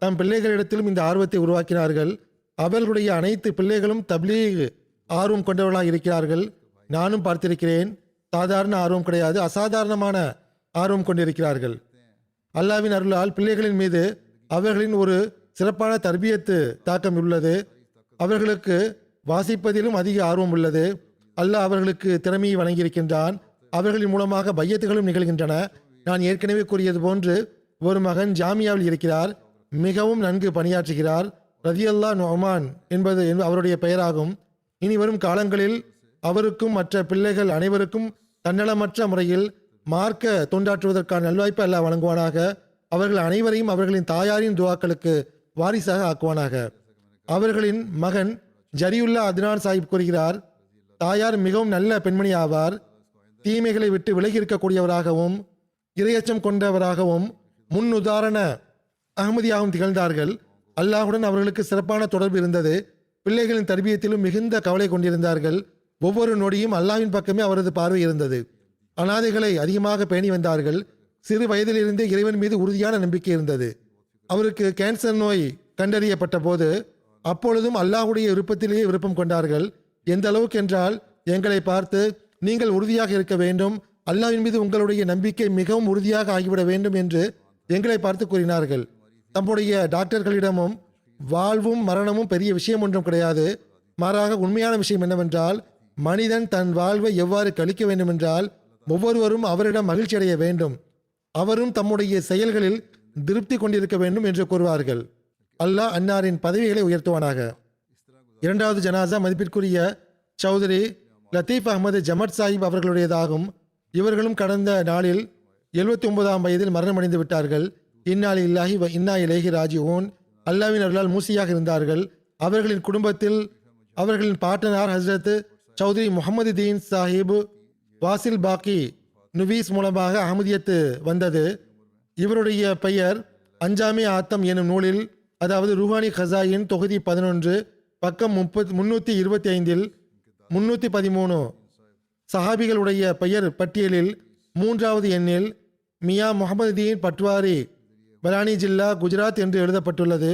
தம் பிள்ளைகளிடத்திலும் இந்த ஆர்வத்தை உருவாக்கினார்கள். அவர்களுடைய அனைத்து பிள்ளைகளும் தப்லீக் ஆர்வம் கொண்டவர்களாக இருக்கிறார்கள். நானும் பார்த்திருக்கிறேன். சாதாரண ஆர்வம் கிடையாது, அசாதாரணமான ஆர்வம் கொண்டிருக்கிறார்கள். அல்லாவின் அருளால் பிள்ளைகளின் மீது அவர்களின் ஒரு சிறப்பான தர்பியத்து தாக்கம் உள்ளது. அவர்களுக்கு வாசிப்பதிலும் அதிக ஆர்வம் உள்ளது. அல்லாஹ் அவர்களுக்கு திறமையை வழங்கியிருக்கின்றான். அவர்களின் மூலமாக பையத்துகளும் நிகழ்கின்றன. நான் ஏற்கனவே கூறியது போன்று ஒரு மகன் ஜாமியாவில் இருக்கிறார். மிகவும் நன்கு பணியாற்றுகிறார். ரதியல்லா நொமான் என்பது அவருடைய பெயராகும். இனி வரும் காலங்களில் அவருக்கும் மற்ற பிள்ளைகள் அனைவருக்கும் தன்னலமற்ற முறையில் மார்க்க தொண்டாற்றுவதற்கான நல்வாய்ப்பு அல்லாஹ் வழங்குவானாக. அவர்கள் அனைவரையும் அவர்களின் தாயாரின் துவாக்களுக்கு வாரிசாக ஆக்குவானாக. அவர்களின் மகன் ஜரியுல்லா அத்னான் சாஹிப் கூறுகிறார், தாயார் மிகவும் நல்ல பெண்மணி ஆவார். தீமைகளை விட்டு விலகி இருக்கக்கூடியவராகவும் இரையச்சம் கொண்டவராகவும் முன் உதாரண அகமதியாகவும் திகழ்ந்தார்கள். அல்லாஹுடன் அவர்களுக்கு சிறப்பான தொடர்பு இருந்தது. பிள்ளைகளின் தர்பியத்திலும் மிகுந்த கவலை கொண்டிருந்தார்கள். ஒவ்வொரு நொடியும் அல்லாஹ்வின் பக்கமே அவரது பார்வை இருந்தது. அனாதைகளை அதிகமாக பேணி வந்தார்கள். சிறு வயதிலிருந்தே இறைவன் மீது உறுதியான நம்பிக்கை இருந்தது. அவருக்கு கேன்சர் நோய் கண்டறியப்பட்ட போது அப்பொழுதும் அல்லாஹுடைய விருப்பத்திலேயே விருப்பம் கொண்டார்கள். எந்த அளவுக்கு என்றால் எங்களை பார்த்து, நீங்கள் உறுதியாக இருக்க வேண்டும், அல்லாஹ்வின் மீது உங்களுடைய நம்பிக்கை மிகவும் உறுதியாக ஆகிவிட வேண்டும் என்று எங்களை பார்த்து கூறினார்கள். தம்முடைய டாக்டர்களிடமும் வாழ்வும் மரணமும் பெரிய விஷயம் ஒன்றும் கிடையாது, மாறாக உண்மையான விஷயம் என்னவென்றால் மனிதன் தன் வாழ்வை எவ்வாறு கழிக்க வேண்டும் என்றால் ஒவ்வொருவரும் அவரிடம் மகிழ்ச்சி அடைய வேண்டும், அவரும் தம்முடைய செயல்களில் திருப்தி கொண்டிருக்க வேண்டும் என்று கூறுவார்கள். அல்லாஹ் அன்னாரின் பதவிகளை உயர்த்துவானாக. 2வது ஜனாசா மதிப்பிற்குரிய சௌதரி லத்தீப் அகமது ஜமட் சாஹிப் அவர்களுடையதாகும். இவர்களும் கடந்த நாளில் 79ஆம் வயதில் மரணமடைந்து விட்டார்கள். இன்னாலி இல்லாஹி வ இன்னா இலைஹி ராஜிஊன். அல்லாஹ்வின் அருளால் மூசியாக இருந்தார்கள். அவர்களின் குடும்பத்தில் அவர்களின் பாட்டனார் ஹஸ்ரத் சௌத்ரி முகமது தீன் சாஹிப் வாசில் பாக்கி நுவீஸ் மூலமாக அகமதியத்து வந்தது. இவருடைய பெயர் அஞ்சாமே ஆத்தம் எனும் நூலில், அதாவது ரூஹானி ஹசாயின் தொகுதி 11 பக்கம் 325 313 சஹாபிகளுடைய பெயர் பட்டியலில் 3வது எண்ணில் மியா முகமது தீன் பட்வாரி பலானி ஜில்லா குஜராத் என்று எழுதப்பட்டுள்ளது.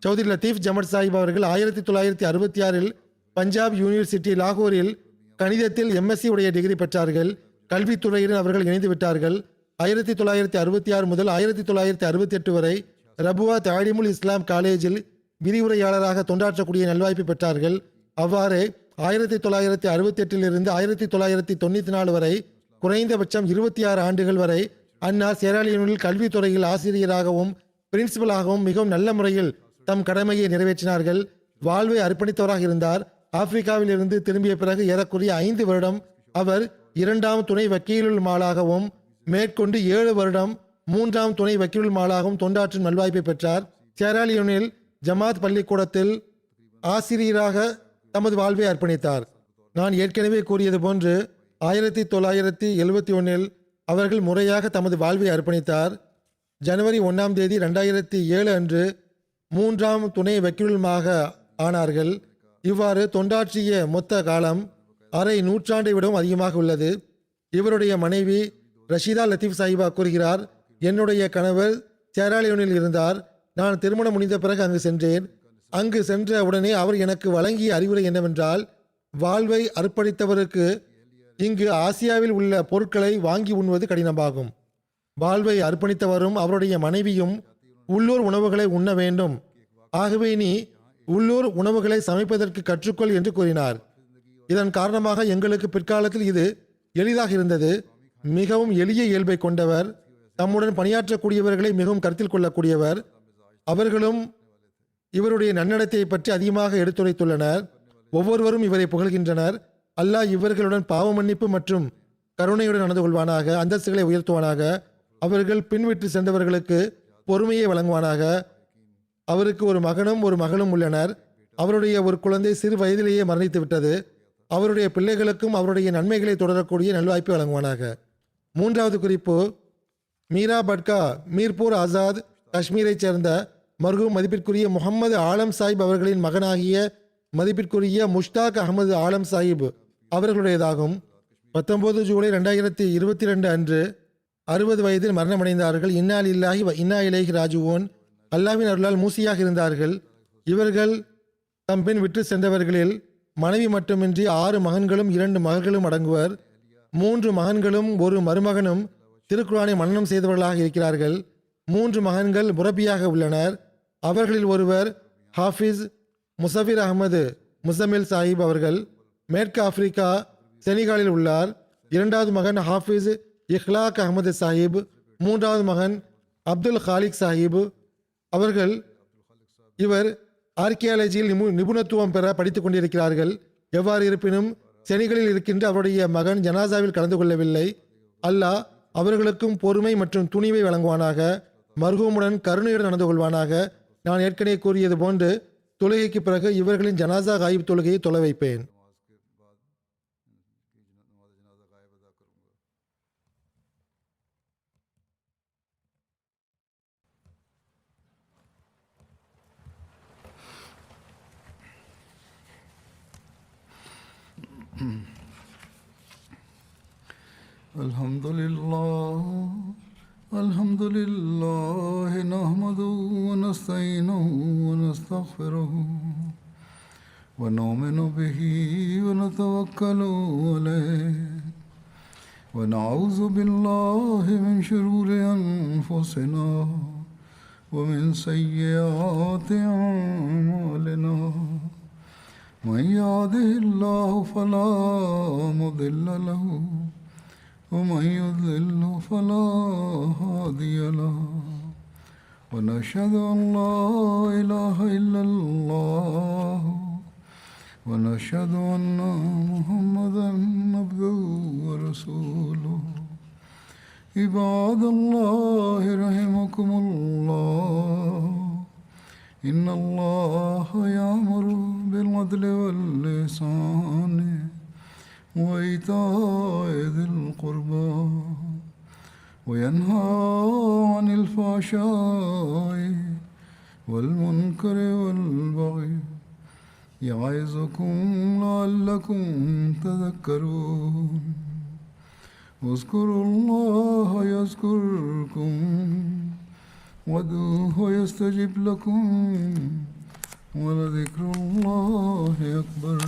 சௌத்ரி லத்தீப் ஜமட் சாஹிப் அவர்கள் 1966இல் பஞ்சாப் யூனிவர்சிட்டி லாகூரில் கணிதத்தில் எம்எஸ்சி உடைய டிகிரி பெற்றார்கள். கல்வித்துறையில் அவர்கள் இணைந்து விட்டார்கள். 1966 முதல் 1968 வரை ரபுவா தாலிமுல் இஸ்லாம் காலேஜில் விரிவுரையாளராக தொண்டாற்றக்கூடிய நல்வாய்ப்பு பெற்றார்கள். அவ்வாறே 1968 1994 வரை குறைந்தபட்சம் 26 ஆண்டுகள் வரை அன்னார் சேராலியனில் கல்வித்துறையில் ஆசிரியராகவும் பிரின்சிபலாகவும் மிகவும் நல்ல முறையில் தம் கடமையை நிறைவேற்றினார்கள். வாழ்வை அர்ப்பணித்தவராக இருந்தார். ஆப்பிரிக்காவில் இருந்து திரும்பிய பிறகு ஏறக்குறைய 5 வருடம் அவர் 2ஆம் துணை வக்கீலுல் மாலாகவும் மேற்கொண்டு 7 வருடம் 3ஆம் துணை வக்கீலுல் மாலாகவும் தொண்டாற்றும் நல்வாய்ப்பை பெற்றார். சேராலியோனில் ஜமாத் பள்ளிக்கூடத்தில் ஆசிரியராக தமது வாழ்வை அர்ப்பணித்தார். நான் ஏற்கனவே கூறியது போன்று 1971 அவர்கள் முறையாக தமது வாழ்வை அர்ப்பணித்தார். ஜனவரி 1ஆம் தேதி 2007 அன்று 3ஆம் துணை வக்கீலுமாக ஆனார்கள். இவ்வாறு தொண்டாற்றிய மொத்த காலம் அரை நூற்றாண்டை விடவும் அதிகமாக உள்ளது. இவருடைய மனைவி ரஷீதா லத்தீப் சாஹிபா கூறுகிறார், என்னுடைய கணவர் சேராலியோனில் இருந்தார். நான் திருமணம் முடிந்த பிறகு அங்கு சென்றேன். அங்கு சென்ற உடனே அவர் எனக்கு வழங்கிய அறிவுரை என்னவென்றால், வாழ்வை அர்ப்பணித்தவருக்கு இங்கு ஆசியாவில் உள்ள பொருட்களை வாங்கி உண்ணுவது கடினமாகும். வாழ்வை அர்ப்பணித்தவரும் அவருடைய மனைவியும் உள்ளூர் உணவுகளை உண்ண வேண்டும். ஆகவே நீ உள்ளூர் உணவுகளை சமைப்பதற்கு கற்றுக்கொள் என்று கூறினார். இதன் காரணமாக எங்களுக்கு பிற்காலத்தில் இது எளிதாக இருந்தது. மிகவும் எளிய இயல்பை கொண்டவர், தம்முடன் பணியாற்றக்கூடியவர்களை மிகவும் கருத்தில் கொள்ளக்கூடியவர். அவர்களும் இவருடைய நன்னடத்தையை பற்றி அதிகமாக எடுத்துரைத்துள்ளனர். ஒவ்வொருவரும் இவரை புகழ்கின்றனர். அல்லாஹ் இவர்களுடன் பாவ மன்னிப்பு மற்றும் கருணையுடன் நடந்து கொள்வானாக, அந்தஸ்துகளை உயர்த்துவானாக, அவர்கள் பின்விட்டு சென்றவர்களுக்கு பொறுமையை வழங்குவானாக. அவருக்கு ஒரு மகனும் ஒரு மகளும் உள்ளனர். அவருடைய ஒரு குழந்தை சிறு வயதிலேயே மரணித்து விட்டது. அவருடைய பிள்ளைகளுக்கும் அவருடைய நன்மைகளை தொடரக்கூடிய நல்வாய்ப்பை வழங்குவானாக. மூன்றாவது குறிப்பு, மீரா பட்கா மீர்பூர் ஆசாத் காஷ்மீரைச் சேர்ந்த மர்ஹூம் மதிப்பிற்குரிய முகமது ஆலம் சாஹிப் அவர்களின் மகனாகிய மதிப்பிற்குரிய முஷ்தாக் அகமது ஆலம் சாஹிப் அவர்களுடையதாகும். 19 ஜூலை 2022 அன்று 60 வயதில் மரணமடைந்தார்கள். இன்னா லில்லாஹி வ இன்னா இலைஹி ராஜிஊன். அல்லாஹ்வின் அருளால் மூசியாக இருந்தார்கள். இவர்கள் தம் பின் விட்டு சென்றவர்களில் மனைவி மட்டுமின்றி 6 மகன்களும் 2 மகள்களும் அடங்குவர். 3 மகன்களும் ஒரு மருமகனும் திருக்குர்ஆனை மனனம் செய்தவர்களாக இருக்கிறார்கள். 3 மகன்கள் முரபியாக உள்ளனர். அவர்களில் ஒருவர் ஹாஃபிஸ் முசஃபிர் அகமது முசமில் சாஹிப் அவர்கள் மேற்கு ஆப்பிரிக்கா செனிகாலில் உள்ளார். 2வது மகன் ஹாஃபிஸ் இஹ்லாக் அகமது சாஹிப். 3வது மகன் அப்துல் ஹாலிக் சாஹிப் அவர்கள். இவர் ஆர்கியாலஜியில் நிபுணத்துவம் பெற படித்துக் கொண்டிருக்கிறார்கள். எவ்வாறு இருப்பினும் செனிகளில் இருக்கின்ற அவருடைய மகன் ஜனாசாவில் கலந்து கொள்ளவில்லை. அல்லாஹ் அவர்களுக்கும் பொறுமை மற்றும் துணிவை வழங்குவானாக. மர்ஹூமுடன் கருணையுடன் நடந்து கொள்வானாக. நான் ஏற்கனவே கூறியது போன்று தொழுகைக்கு பிறகு இவர்களின் ஜனாசா காயிப் தொழுகையை தொலை வைப்பேன். الحمد لله نحمده ونستعينه ونستغفره ونؤمن به ونتوكل عليه ونعوذ بالله من شرور أنفسنا ومن سيئات أعمالنا من يهده الله فلا مضل له ومن يضلل فلا هادي له ونشهد أن لا إله إلا الله ونشهد أن محمدا عبده ورسوله عباد الله رحمكم الله إن الله يأمر بالعدل والإحسان وإيتاء ذي القربى وينهى عن الفحشاء والمنكر والبغي يعظكم لعلكم تذكرون اذكروا الله يذكركم وادعوه يستجب لكم ولذكر الله أكبر.